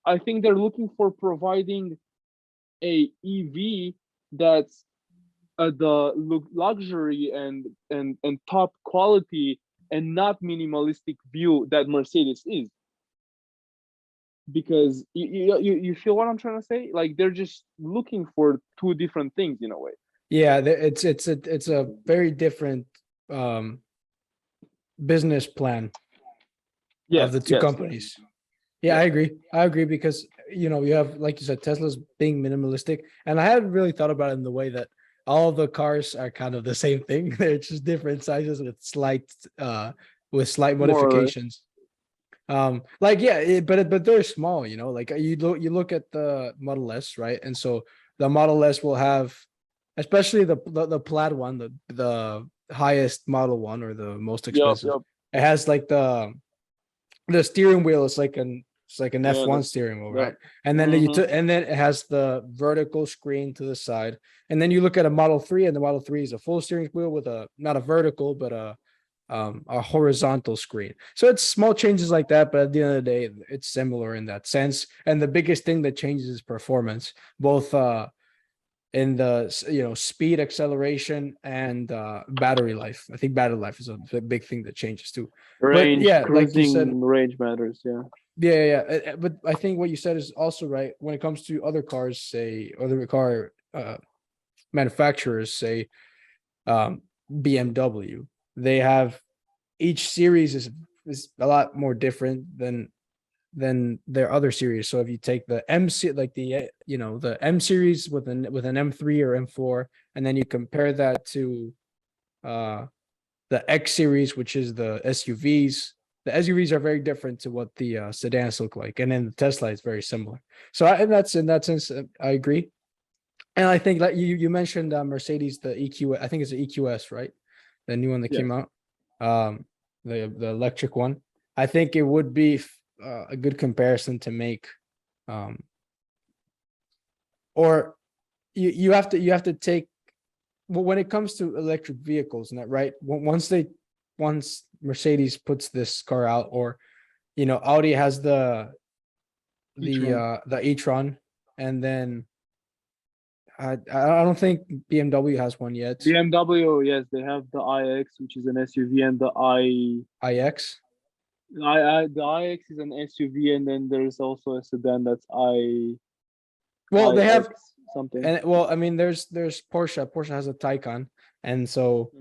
I think they're looking for providing a EV that's the luxury and top quality and not minimalistic view that Mercedes is. Because you feel what I'm trying to say? Like they're just looking for two different things in a way. Yeah, it's a very different business plan of the two companies. Yeah, I agree because you have, like you said, Tesla's being minimalistic, and I hadn't really thought about it in the way that all the cars are kind of the same thing. They're just different sizes with slight modifications. Like but they're small, like you look at the Model S, right? And so the Model S will have, especially the plaid one, the highest model one, or the most expensive. Yep. It has like the steering wheel is like an F1 steering wheel, right? And then and then it has the vertical screen to the side. And then you look at a Model 3, and the Model 3 is a full steering wheel with not a vertical, but a horizontal screen. So it's small changes like that, but at the end of the day, it's similar in that sense. And the biggest thing that changes is performance, both in the speed, acceleration, and battery life. I think battery life is a big thing that changes too. Range, but yeah, cruising, like you said, range matters. Yeah. But I think what you said is also right when it comes to other cars, say other car manufacturers, say BMW. They have, each series is a lot more different than their other series. So if you take the like the M series with an M3 or M4, and then you compare that to the X series, which is the SUVs. The SUVs are very different to what the sedans look like, and then the Tesla is very similar. So in that sense, I agree. And I think that you mentioned Mercedes, the EQ. I think it's the EQS, right? The new one that came out, the electric one. I think it would be a good comparison to make, or you have to take, when it comes to electric vehicles, and that, right? Once Mercedes puts this car out, or Audi has the e-tron, and then I don't think BMW has one yet. BMW, yes, they have the iX, which is an SUV, and the iX. The iX is an SUV, and then there's also a sedan that's They have something. And I mean, there's Porsche. Porsche has a Taycan, and so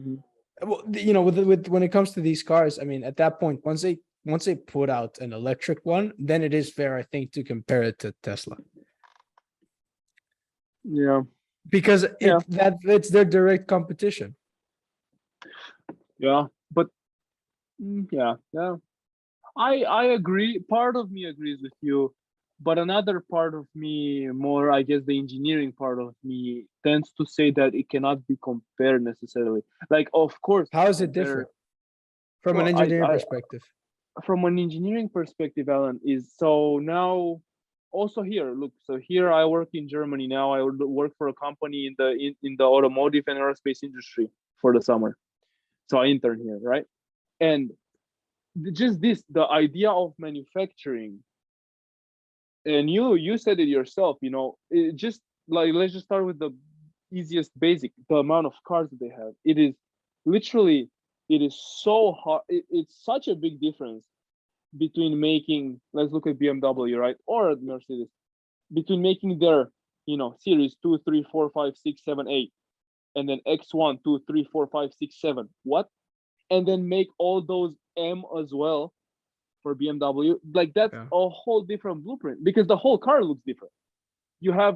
with when it comes to these cars, I mean, at that point, once they put out an electric one, then it is fair, I think, to compare it to Tesla. Yeah, because it's their direct competition. Yeah, but I agree. Part of me agrees with you, but another part of me, more, I guess, the engineering part of me, tends to say that it cannot be compared necessarily. Like, of course, how is it different from an engineering perspective? From an engineering perspective, Alan, is so now. Also here, look. So here I work in Germany now. I work for a company in the automotive and aerospace industry for the summer. So I intern here, right? And just the idea of manufacturing, and you said it yourself, it just like, let's just start with the easiest basic, the amount of cars that they have. It is literally, it is so hard. It's such a big difference between making, let's look at BMW, right, or Mercedes, between making their series 2, 3, 4, 5, 6, 7, 8, and then X1, 2, 3, 4, 5, 6, 7, what, and then make all those M as well for BMW. Like that's Yeah. a whole different blueprint because the whole car looks different. You have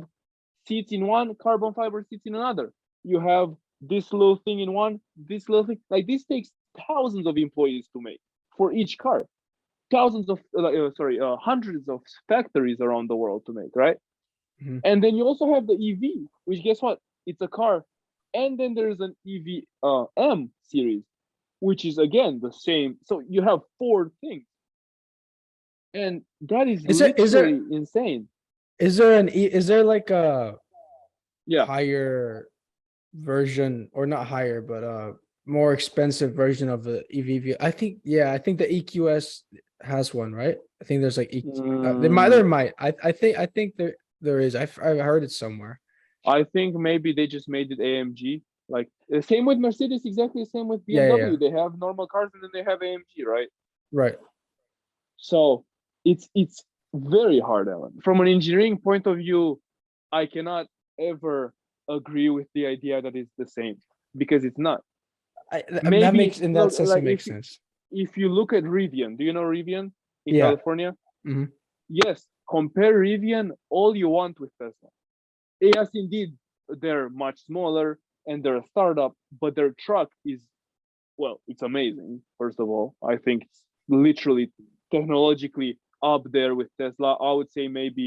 seats in one, carbon fiber seats in another. You have this little thing in one, this little thing. Like this takes thousands of employees to make for each car. Thousands of hundreds of factories around the world to make, right? Mhm. And then you also have the EV, which guess what? It's a car. And then there's an EV M series, which is again the same. So you have four things. And that is Is there literally insane. is there like a Yeah. higher version, or not higher, but more expensive version of the EV? I think the EQS has one, right? I think there's like there might I think there is. I've heard it somewhere. I think maybe they just made it AMG. Like the same with Mercedes, exactly the same with Yeah. BMW. They have normal cars and then they have AMG, right? Right. So it's very hard, Alan. From an engineering point of view, I cannot ever agree with the idea that it's the same because it's not. That Maybe makes, in that look, sense, like it makes sense. if you look at Rivian, do you know Rivian in Yeah. California? Mhm. Yes, compare Rivian all you want with Tesla. Yes, indeed, they're much smaller and they're a startup, but their truck is, well, it's amazing. First of all, I think it's literally technologically up there with Tesla. I would say maybe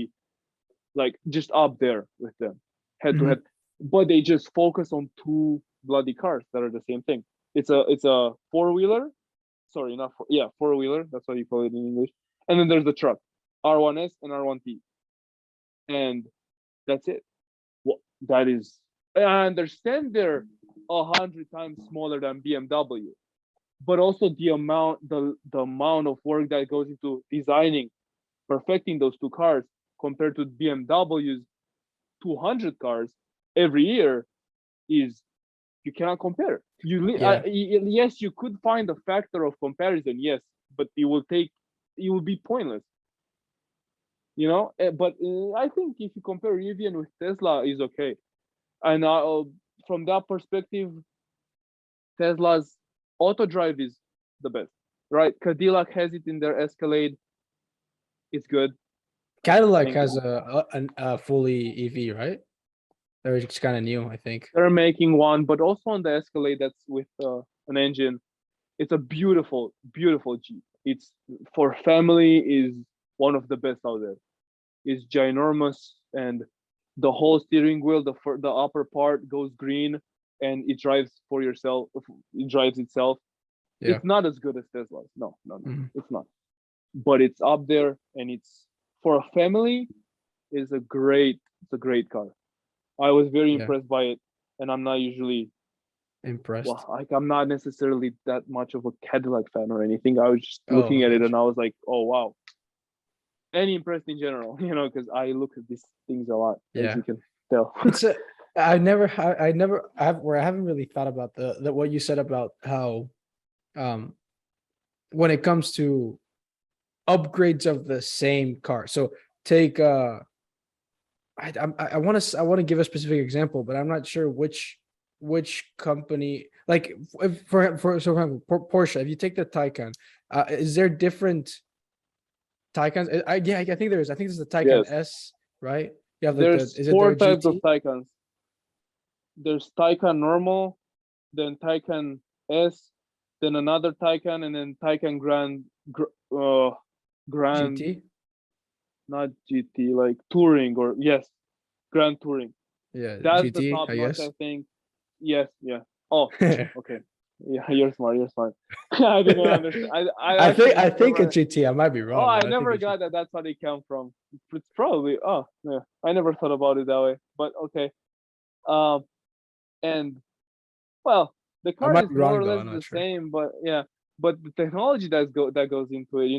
like just up there with them, head to Mhm. head. But they just focus on two bloody cars that are the same thing. It's a four-wheeler. Sorry, not four. Yeah, four-wheeler. That's what you call it in English. And then there's the truck, R1S and R1T, and that's it. Well, that is. I understand they're 100 times smaller than BMW, but also the amount of work that goes into designing, perfecting those two cars compared to BMW's 200 cars every year is, you cannot compare. Yeah. Yes, you could find a factor of comparison, yes, but it will be pointless, you know. But I think if you compare Rivian with Tesla, is okay. And from that perspective, Tesla's auto drive is the best, right? Cadillac has it in their Escalade. It's good. I Cadillac think has a fully EV, right? They're just kind of new, I think. they're making one, but also on the Escalade that's with an engine. It's a beautiful, beautiful Jeep. It's for family, is one of the best out there. It's ginormous, and the whole steering wheel, the upper part goes green, and it drives for yourself. It drives itself. Yeah. It's not as good as Tesla's. No, Mhm. it's not. But it's up there, and it's for a family. It's a great car. I was very Yeah. impressed by it, and I'm not usually, Impressed. well, like I'm not necessarily that much of a Cadillac fan or anything. I was just Oh, looking I at it got and you. I was like, oh wow, and impressed in general, because I look at these things a lot, as Yeah. you can tell. It's a. I haven't really thought about the what you said about how, um, when it comes to upgrades of the same car. So take I want to give a specific example, but I'm not sure which company. Like, if for so for example, Porsche. If you take the Taycan, is there different Taycans? I think there is. I think there's the Taycan Yes, S, right? You have like the there's is it four their types of GT? Taycans. There's Taycan normal, then Taycan S, then another Taycan, and then Taycan Grand, GT? not GT, like touring, or yes, Grand Touring. Yeah, That's the GT, top I notch, guess. I think. Yes, yeah. Oh, okay. Yeah, you're smart. You're smart. I didn't understand. I actually I think never. it's GT. I might be Oh, wrong, I but I think never it's got GT. that. That's how they come from. It's probably. Oh, yeah. I never thought about it that way. But okay. Um, and well, the I car might is be more wrong or though. less I'm not the sure. same. But yeah, but the technology that goes into it.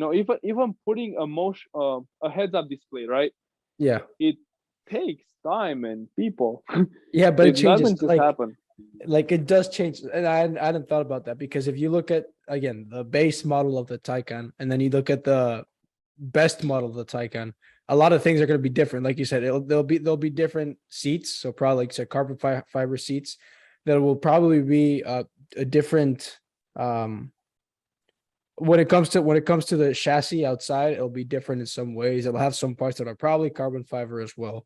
Even putting a heads up display, right? Yeah, It takes time and people. yeah, but it It changes. doesn't just happen. Like it does change, and I hadn't thought about that, because if you look at, again, the base model of the Taycan, and then you look at the best model of the Taycan, a lot of things are going to be different. Like you said, there'll be different seats. So probably, like you said, carbon fiber seats. That will probably be a different, um when it comes to the chassis outside, it'll be different in some ways. It'll have some parts that are probably carbon fiber as well.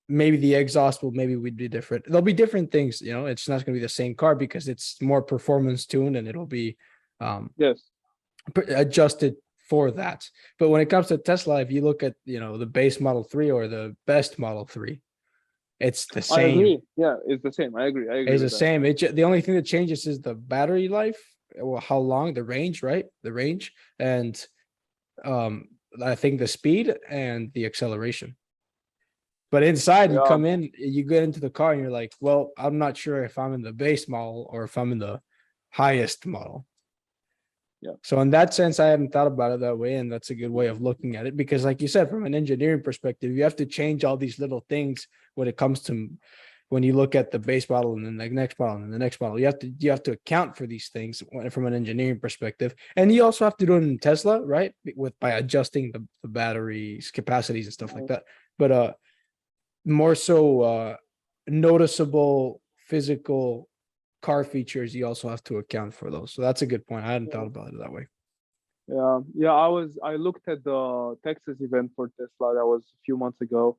Maybe the exhaust will maybe would be different. There'll be different things, it's not going to be the same car because it's more performance tuned and it'll be Yes, adjusted for that. But when it comes to Tesla, if you look at, the base Model 3 or the best Model 3, it's the I same. agree. Yeah, it's the same. I agree. It's the with that. same. The only thing that changes is the battery life, or how long, the range, right? The range, and I think the speed and the acceleration. But inside, you Yeah, come in, you get into the car, and you're like, well, I'm not sure if I'm in the base model or if I'm in the highest model. Yeah. So in that sense, I hadn't thought about it that way, and that's a good way of looking at it because, like you said, from an engineering perspective, you have to change all these little things when it comes to when you look at the base model and then the next model and the next model. You have to account for these things from an engineering perspective, and you also have to do it in Tesla, right? By adjusting the batteries capacities and stuff like that. But more so noticeable physical car features, you also have to account for those. So that's a good point. I hadn't thought about it that way. yeah. I looked at the Texas event for Tesla that was a few months ago.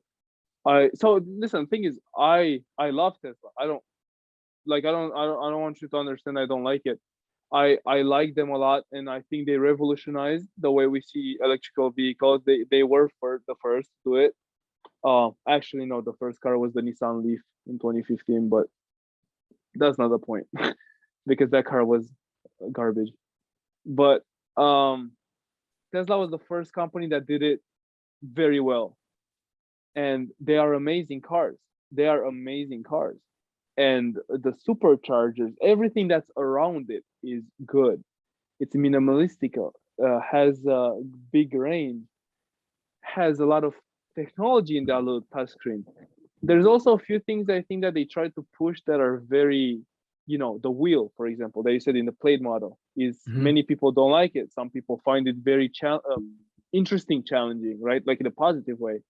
So listen, the thing is, I love Tesla. I don't want you to understand I don't like it. I like them a lot, and I think they revolutionized the way we see electrical vehicles. They were the first to do it. Actually, no, the first car was the Nissan Leaf in 2015, but that's not the point because that car was garbage. But Tesla was the first company that did it very well, and they are amazing cars. They are amazing cars, and the superchargers, everything that's around it is good. It's minimalistic, has a big range, has a lot of technology in that little touchscreen. There's also a few things I think that they try to push that are very, the wheel, for example, that you said in the plate model is many people don't like it. Some people find it very interesting, challenging, right? Like in a positive way.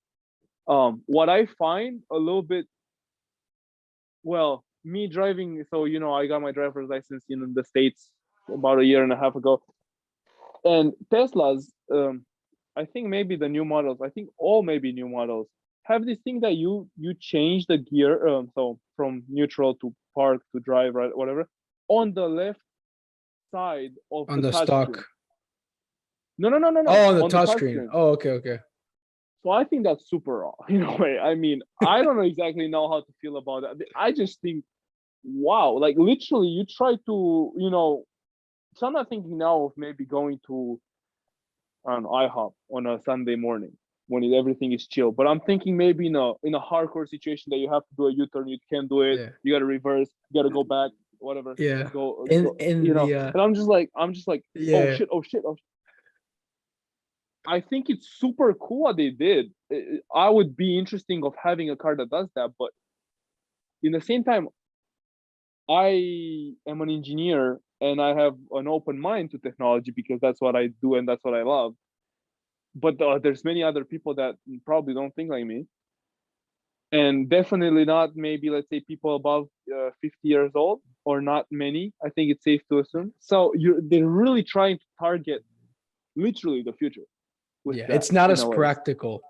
What I find a little bit, well, me driving, so I got my driver's license in the States about a year and a half ago, and Teslas, I think maybe the new models, I think all maybe new models have this thing that you change the gear, so from neutral to park to drive, right, whatever, on the left side of On the the touch stock. screen. No. Oh, on the On touch screen. Oh, okay. So I think that's super raw in a way. I mean, I don't exactly know how to feel about that. I just think, wow, like literally you try to, so I'm not thinking now of maybe going to, I don't know, IHOP on a Sunday morning when everything is chill. But I'm thinking maybe in a hardcore situation that you have to do a U-turn, you can't do it, Yeah. you got to reverse, you got to go back, whatever. Yeah. Go, In and I'm just like, yeah. oh shit. I think it's super cool what they did. I would be interesting of having a car that does that, but in the same time, I am an engineer and I have an open mind to technology because that's what I do and that's what I love. But there's many other people that probably don't think like me, and definitely not maybe, let's say, people above 50 years old, or not many. I think it's safe to assume. So they're really trying to target literally the future. Yeah, it's not as way. practical,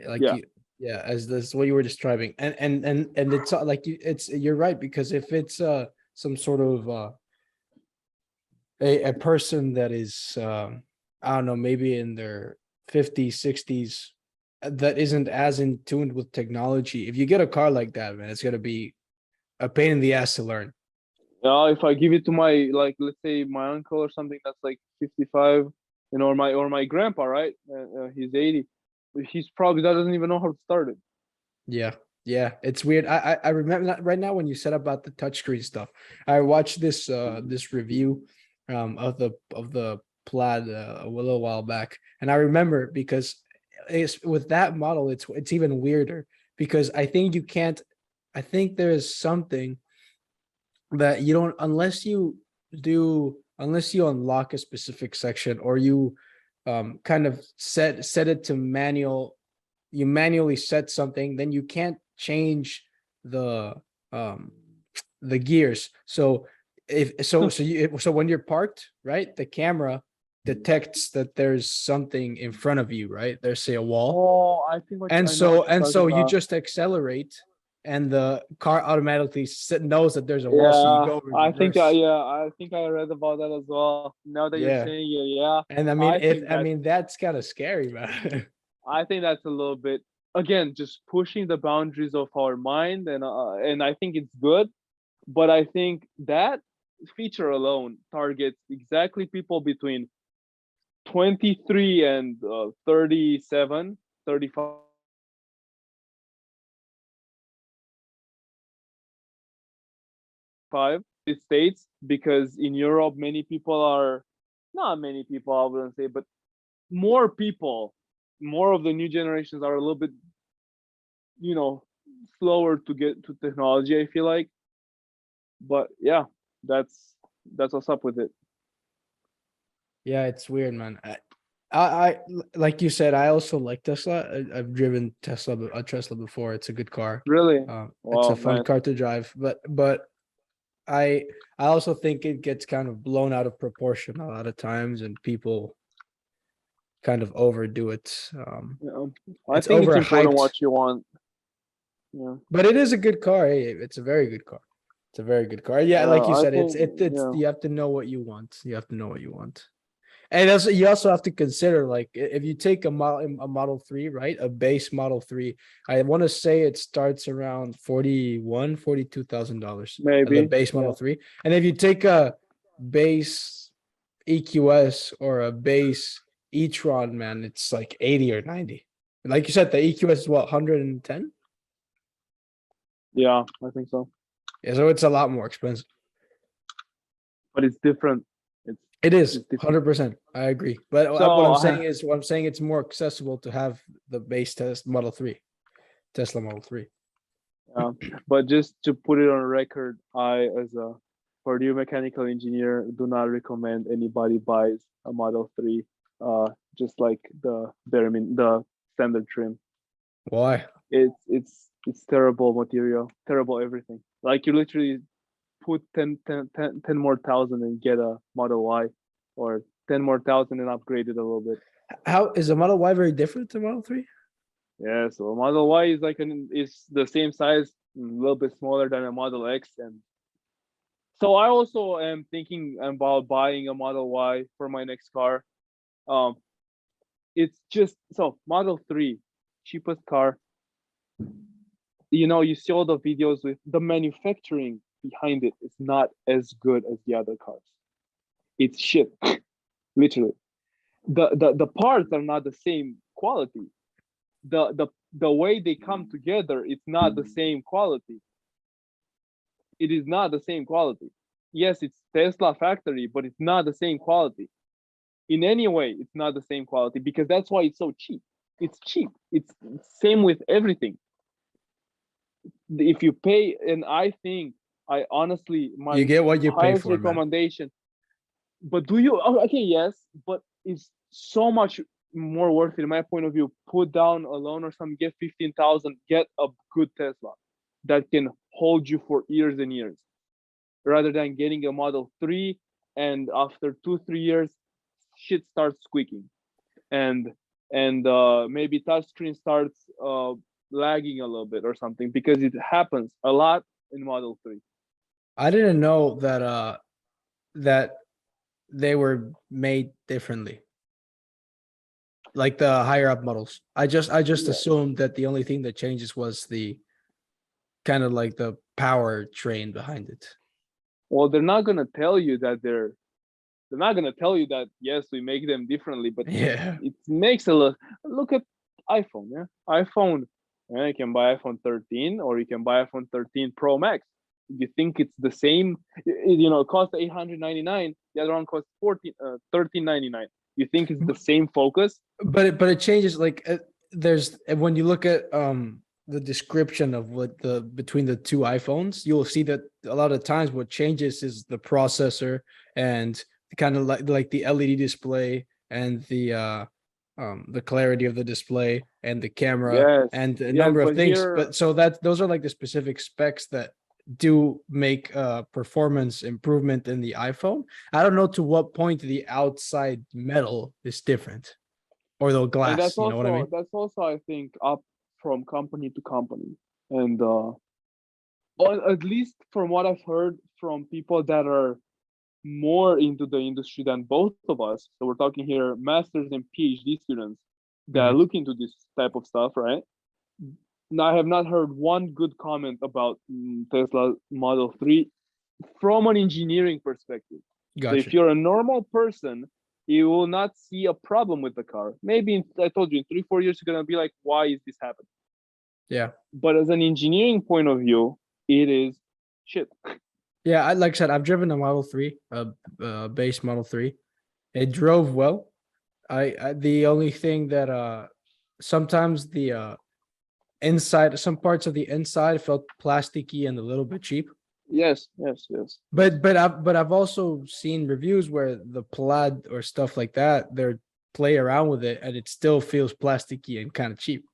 like Yeah. as this what you were describing, and it's like you're right, because if it's some sort of a person that is I don't know, maybe in their 50s, 60s, that isn't as in tuned with technology, if you get a car like that, man, it's gonna be a pain in the ass to learn. If I give it to my, like, let's say my uncle or something that's like 55, or my grandpa, right? He's 80. He's probably doesn't even know how to start it. Yeah, it's weird. I remember right now when you said about the touchscreen stuff, I watched this review of the Plaid a little while back, and I remember because it's with that model, it's even weirder because I think you can't. I think there is something that you don't, unless you unlock a specific section, or you kind of set it to manual, you manually set something, then you can't change the gears. So so when you're parked, right, the camera detects that there's something in front of you, right? There's say a wall. Oh, I know what you're talking You about. just accelerate and the car automatically knows that there's a wall, so you Yeah, go in reverse. I think I read about that as well. Now that you're Yeah. saying it, yeah, And I think that that's kind of scary, man. I think that's a little bit, again, just pushing the boundaries of our mind, and I think it's good. But I think that feature alone targets exactly people between 23 and 37, 35 states, because in Europe many people are, not many people I wouldn't say, but more people, more of the new generations are a little bit, you know, slower to get to technology, I feel like. But yeah, that's what's up with it. Yeah, it's weird, man. I like you said, I also like Tesla. I've driven a Tesla before. It's a good car. Really? It's a Wow, fun nice. car to drive, but I I also think it gets kind of blown out of proportion a lot of times, and people kind of overdo it. Yeah. I It's think it's important overhyped, what you want. Yeah. but it is a good car. Hey, it's a very good car. It's a very good car. Yeah, like you I said, think, it's yeah. you have to know what you want. You have to know what you want. And also, you also have to consider, like, if you take a Model 3, right? A base Model 3, I want to say it starts around $42,000 as a Maybe. base Yeah. Model 3. And if you take a base EQS or a base e-tron, man, it's like 80 or 90. Like you said, the EQS is what, 110? Yeah, I think so. Yeah, so it's a lot more expensive. But it's different. It's It is it's different. 100%. I agree. But So what I'm saying, it's more accessible to have the base test Model 3, Tesla Model 3. but just to put it on record, I, as a Purdue mechanical engineer, do not recommend anybody buys a Model 3, just like the standard trim. Why? It's terrible material, terrible everything. Like you literally put 10 more thousand and get a Model Y, or 10 more thousand and upgrade it a little bit. How is the Model Y very different to Model 3? Yeah, so a Model Y is is the same size, a little bit smaller than a Model X, and so I also am thinking about buying a Model Y for my next car. Um, it's just so Model 3, cheapest car. You see all the videos with the manufacturing behind it is not as good as the other cars. It's shit, literally. The parts are not the same quality. The way they come together, it's not the same quality. It is not the same quality. Yes, it's Tesla factory, but it's not the same quality. In any way, it's not the same quality, because that's why it's so cheap. It's cheap. It's same with everything. If you pay, and I think, I honestly, You my get what you pay highest for, man. recommendation. But do you? Oh, okay, yes, but it's so much more worth it in my point of view. Put down a loan or something, get 15,000, get a good Tesla that can hold you for years and years, rather than getting a Model 3 and after 2-3 years shit starts squeaking, and maybe touchscreen starts lagging a little bit or something, because it happens a lot in Model 3. I didn't know that they were made differently, like the higher up models. I just Yeah. assumed that the only thing that changes was the kind of like the power train behind it. Well, they're not gonna tell you that they're not gonna tell you that, yes, we make them differently, but Yeah. it makes a look at iPhone. Yeah, iPhone. Yeah, you can buy iPhone 13 or you can buy iPhone 13 Pro Max. You think it's the same? It costs 899. The other one costs 1399. You think it's the same focus? But it changes, like, there's when you look at the description of what the between the two iPhones, you'll see that a lot of times what changes is the processor and kind of like the LED display and the clarity of the display and the camera Yes, and a yes, number of but things. here, But so that those are like the specific specs that do make performance improvement in the iPhone. I don't know to what point the outside metal is different or the And glass, you know what I mean? that's also I think up from company to company. And or at least from what I've heard from people that are more into the industry than both of us. So we're talking here masters and PhD students that Mhm. look into this type of stuff, right? Now, I have not heard one good comment about Tesla Model 3 from an engineering perspective. So if Gotcha. you're a normal person, you will not see a problem with the car. Maybe I told you in 3-4 years you're gonna be like, why is this happening? Yeah. But as an engineering point of view, it is shit. Yeah, like I said, I've driven a Model 3, base Model 3. It drove well. I the only thing that sometimes the inside, some parts of the inside felt plasticky and a little bit cheap. Yes, yes, yes. But I've also seen reviews where the plaid or stuff like that, they're play around with it and it still feels plasticky and kind of cheap.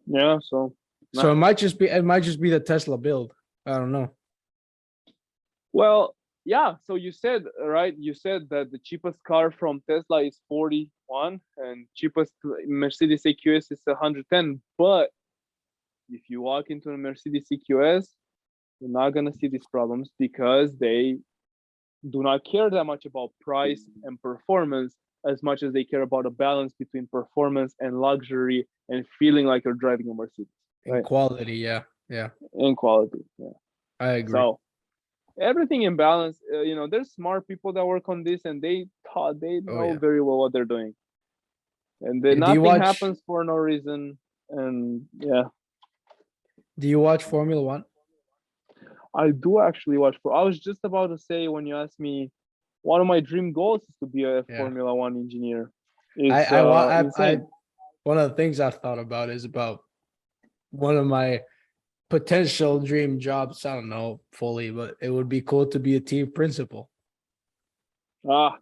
Yeah, so So nah. it might just be the Tesla build. I don't know. Well, yeah. So you said, right? You said that the cheapest car from Tesla is 41, and cheapest Mercedes EQS is 110. But if you walk into a Mercedes EQS, you're not gonna see these problems because they do not care that much about price and performance as much as they care about a balance between performance and luxury and feeling like you're driving a Mercedes, In right? quality, yeah. Yeah. And quality. Yeah. I agree. So everything in balance. There's smart people that work on this, and they Oh know yeah. very well what they're doing, and then Do you nothing watch happens for no reason. And yeah, do you watch Formula One? I do actually watch. I was just about to say when you asked me, one of my dream goals is to be a Yeah. Formula One engineer. I It's I wa- I insane. one of the things I've thought about is about one of my potential dream jobs. I don't know fully, but it would be cool to be a team principal. Ah,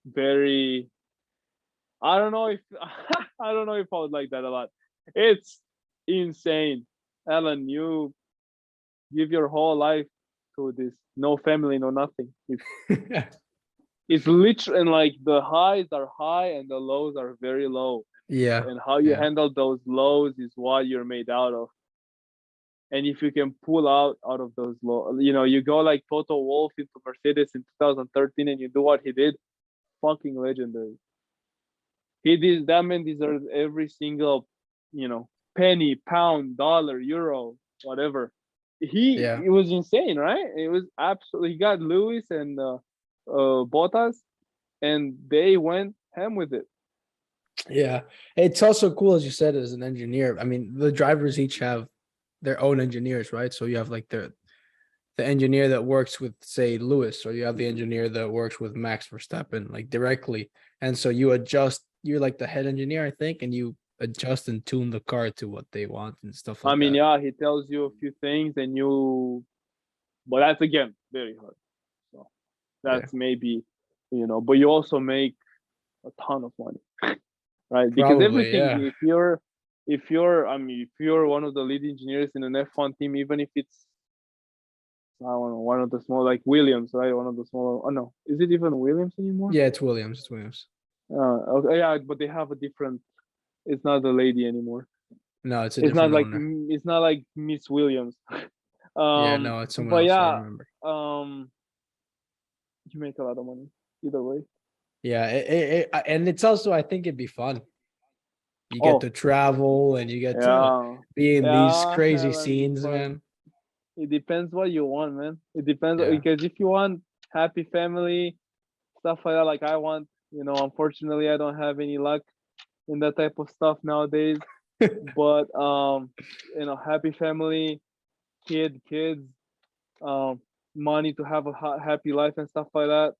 very. I don't know if I don't know if I would like that a lot. It's insane, Alan. You give your whole life to this, no family, no nothing. It's literally, and like the highs are high and the lows are very low, Yeah. and how you Yeah. handle those lows is what you're made out of. And if you can pull out of those low, you go like Toto Wolff into Mercedes in 2013 and you do what he did, fucking legendary. That man deserves every single, penny, pound, dollar, euro, whatever. Yeah. It was insane, right? It was absolutely. He got Lewis and Bottas, and they went ham with it. Yeah. It's also cool, as you said, as an engineer. I mean, the drivers each have their own engineers, right? So you have like the engineer that works with, say, Lewis, or you have the engineer that works with Max Verstappen, like directly. And so you're like the head engineer, I think, and you adjust and tune the car to what they want and stuff I like mean, that. yeah, he tells you a few things, but that's again very hard. So Yeah. that's maybe, but you also make a ton of money, right? Because Probably, everything, yeah. if you're one of the lead engineers in an F1 team, even if it's, I don't know, one of the small, like Williams, right? One of the small. Oh no, is it even Williams anymore? Yeah, it's Williams. It's Williams. Okay, yeah, but they have a different. It's not the lady anymore. No, it's a It's not different like owner. Miss Williams. Yeah, no, it's someone But else. I yeah, remember. you make a lot of money either way. Yeah, and it's also, I think it'd be fun. You get Oh to travel and you get to yeah, be in these yeah, crazy Helen. scenes, But man. it depends what you want, man. It depends Yeah. because if you want happy family stuff like that, like I want, unfortunately, I don't have any luck in that type of stuff nowadays. But happy family, kids, um, money to have a happy life and stuff like that.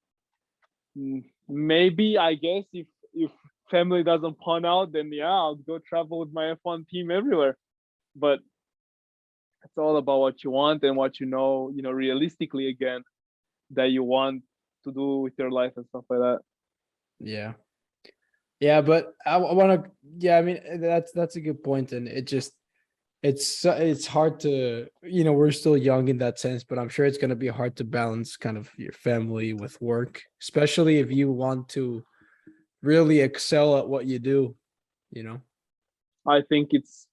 Maybe I guess if family doesn't pan out, then yeah, I'll go travel with my F1 team everywhere. But it's all about what you want and what realistically again that you want to do with your life and stuff like that. Yeah. Yeah, but I want to. Yeah, I mean, that's a good point, and it just it's hard to, we're still young in that sense, but I'm sure it's going to be hard to balance kind of your family with work, especially if you want to really excel at what you do, you know. I think it's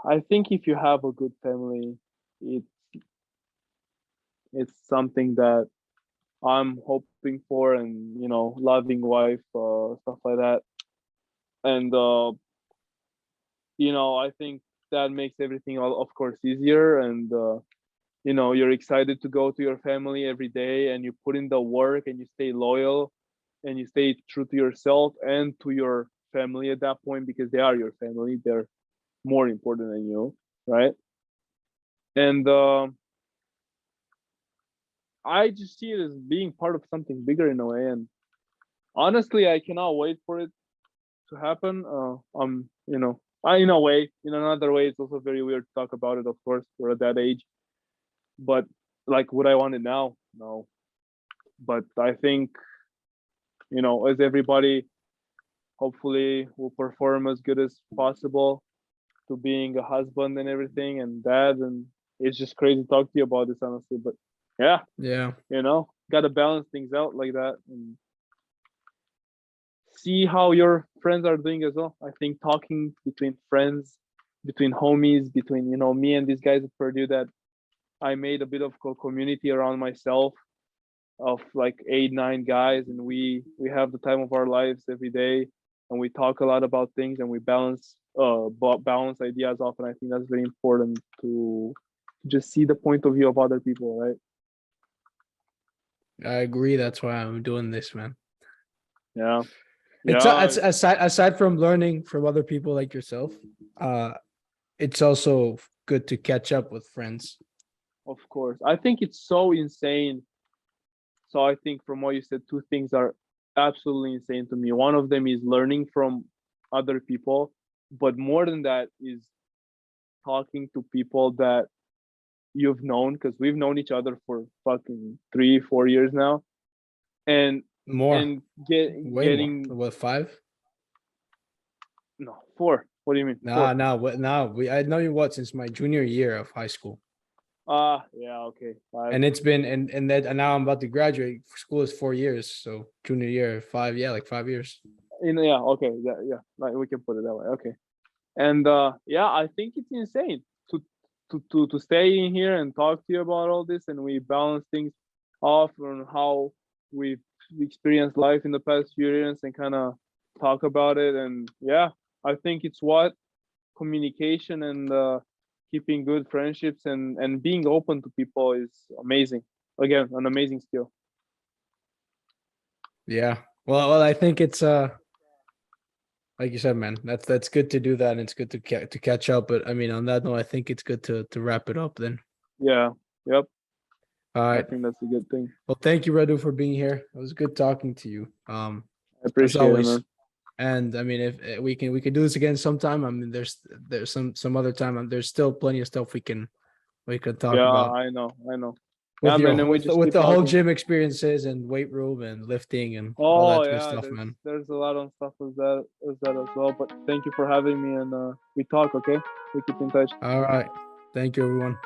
I think if you have a good family, it it's something that I'm hoping for, and loving wife, stuff like that. And I think that makes everything, of course, easier. And you're excited to go to your family every day, and you put in the work, and you stay loyal, and you stay true to yourself and to your family at that point, because they are your family. They're more important than you, right? And I just see it as being part of something bigger in a way. And honestly, I cannot wait for it to happen. In a way, in another way, it's also very weird to talk about it. Of course, we're at that age, but like, would I want it now? No. But I think, as everybody hopefully will perform as good as possible to being a husband and everything, and dad. And it's just crazy to talk to you about this, honestly. But yeah, Yeah. got to balance things out like that, and see how your friends are doing as well. I think talking between friends, between homies, between me and these guys at Purdue, that I made a bit of community around myself of like 8, 9 guys, and we have the time of our lives every day, and we talk a lot about things, and we balance ideas off. And I think that's very important to just see the point of view of other people, right? I agree. That's why I'm doing this, man. Yeah. It's aside from learning from other people like yourself, it's also good to catch up with friends. Of course, I think it's so insane. So I think from what you said, two things are absolutely insane to me. One of them is learning from other people, but more than that is talking to people that you've known, because we've known each other for fucking 3, 4 years now, and More, way more. getting What, 5? no 4. What do you mean? Nah, 4? nah, what? Nah, I know you since my junior year of high school, Yeah, okay, 5. and it's been and now I'm about to graduate. School is 4 years, so junior year 5, yeah, like 5 years. Yeah, okay, yeah, like, we can put it that way. Okay. And yeah, I think it's insane to to stay in here and talk to you about all this, and we balance things off on how we've experienced life in the past few years, and kind of talk about it. And yeah, I think it's what communication and keeping good friendships, and being open to people is amazing. Again, an amazing skill. Yeah. Well, I think it's like you said, man, that's good to do that, and it's good to catch up. But I mean, on that note, I think it's good to wrap it up then. Yeah. Yep. All I right. think that's a good thing. Well, thank you, Radu, for being here. It was good talking to you. I As appreciate it, always. man. And I mean, if we can do this again sometime. I mean, there's some other time. There's still plenty of stuff we can talk Yeah, about I know. with Yeah, man, and we with just with keep the whole talking. gym experiences and weight room and lifting and all Oh that good yeah, stuff, man. there's a lot of stuff as as well. But thank you for having me, and we talk. Okay, we keep in touch. All right. Thank you, everyone.